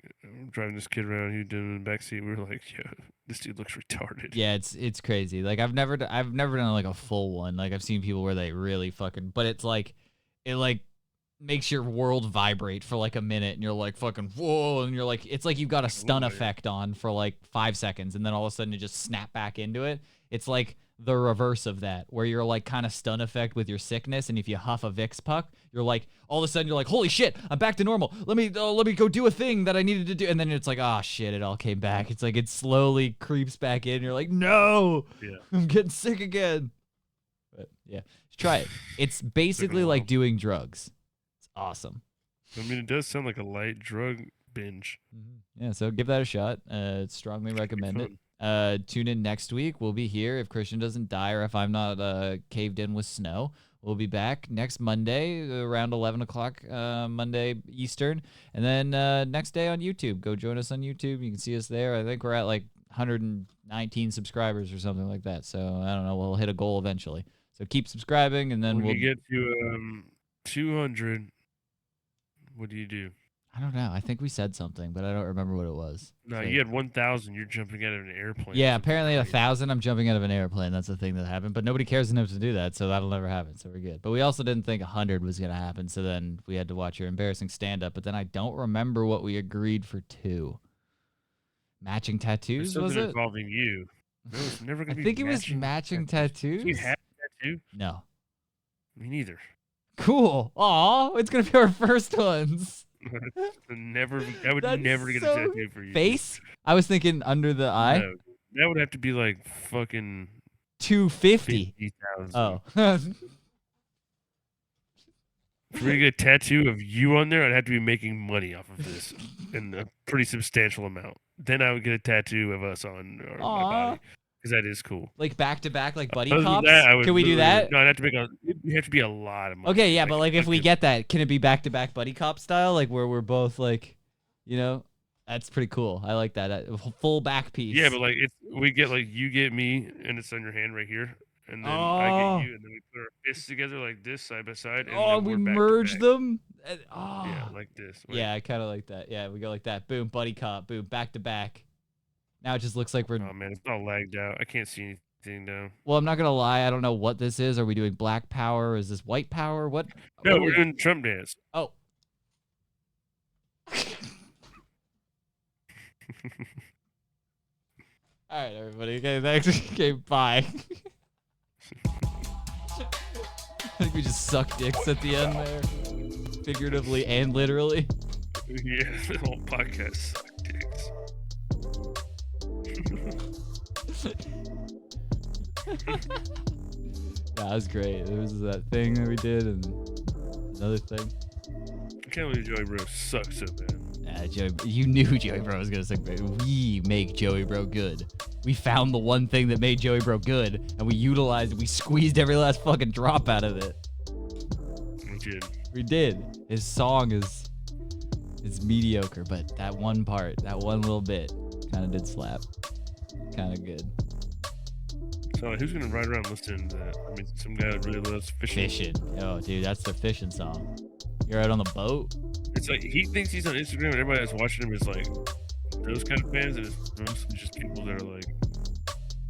driving this kid around. He did it in the backseat. We were like, "Yo, this dude looks retarded." Yeah, it's crazy. Like I've never done like a full one. Like I've seen people where they really fucking, but it's like, it like makes your world vibrate for like a minute, and you're like fucking whoa, and you're like, it's like you've got a stun effect on for like 5 seconds, and then all of a sudden you just snap back into it. It's like the reverse of that, where you're like kind of stun effect with your sickness, and if you huff a Vicks puck, you're like all of a sudden you're like, holy shit, I'm back to normal. Let me go do a thing that I needed to do, and then it's like, oh shit, it all came back. It's like it slowly creeps back in. You're like, no, I'm getting sick again. But yeah, try it. It's basically like doing drugs. It's awesome. I mean, it does sound like a light drug binge. Yeah, so give that a shot. Strongly recommend it. Tune in next week. We'll be here if Christian doesn't die or if I'm not caved in with snow. We'll be back next Monday around 11 o'clock Monday Eastern. And then next day on YouTube. Go join us on YouTube. You can see us there. I think we're at like 119 subscribers or something like that. So I don't know. We'll hit a goal eventually. So keep subscribing, and then when we'll you get to 200, what do you do? I don't know. I think we said something, but I don't remember what it was. No, So- you had 1,000. You're jumping out of an airplane. Yeah, apparently at 1,000, I'm jumping out of an airplane. That's the thing that happened. But nobody cares enough to do that, so that'll never happen. So we're good. But we also didn't think 100 was going to happen, so then we had to watch your embarrassing stand-up. But then I don't remember what we agreed for 2. Matching tattoos, was it? Involving you. No, it's never going to be I think it was matching tattoos. You have a tattoo? No. Me neither. Cool. Aw, it's going to be our first ones. I would That's never get so a tattoo for you. Face? I was thinking under the eye. No, that would have to be like fucking 250. 50,000. Oh. If we're gonna get a tattoo of you on there, I'd have to be making money off of this in a pretty substantial amount. Then I would get a tattoo of us on my body because that is cool. Like back to back, like buddy Other than cops. that, I would Can we do that? No, I'd have to make it'd have to be a lot of money. Okay, yeah, but like if we get that, can it be back to back buddy cop style? Like where we're both like, you know, that's pretty cool. I like that. Full back piece. Yeah, but like we get like you get me and it's on your hand right here, and then I get you, and then we put our fists together like this side by side. And then we we're back to merge back. them. Yeah, like this. Wait. Yeah, I kind of like that. Yeah, we go like that. Boom, buddy cop. Boom, back to back. Now it just looks like we're. Oh man, it's all lagged out. I can't see anything now. Well, I'm not gonna lie. I don't know what this is. Are we doing black power? Is this white power? What? No, what we're doing Trump dance. Oh. All right, everybody. Okay, thanks. Okay, bye. I think we just suck dicks at the end there, figuratively and literally. Yeah, the whole podcast suck dicks. That was great. There was that thing that we did, and another thing. I can't believe Joey Bro sucks so bad. Joey, you knew Joey Bro was gonna suck. We make Joey Bro good. We found the one thing that made Joey Bro good, and we utilized it. We squeezed every last fucking drop out of it. We did. We did. His song is mediocre, but that one part, that one little bit, kind of did slap. Kind of good. So who's gonna ride around listening to that? I mean, some guy that really loves fishing. Fishing. Oh, dude, that's the fishing song. You're out on the boat. It's like he thinks he's on Instagram, and everybody that's watching him is like those kind of fans, and it's mostly just people that are like,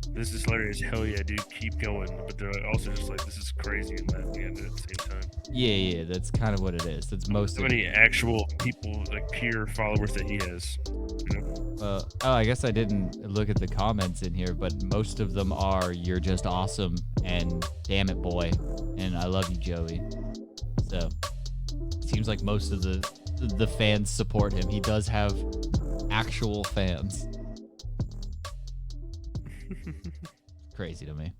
"This is hilarious, hell yeah, dude, keep going." But they're also just like, "This is crazy," and laughing at it at the same time. Yeah, that's kind of what it is. That's most So of many actual people, like peer followers that he has. You know? I guess I didn't look at the comments in here, but most of them are "You're just awesome" and "Damn it, boy," and "I love you, Joey." So it seems like most of the fans support him. He does have actual fans. Crazy to me.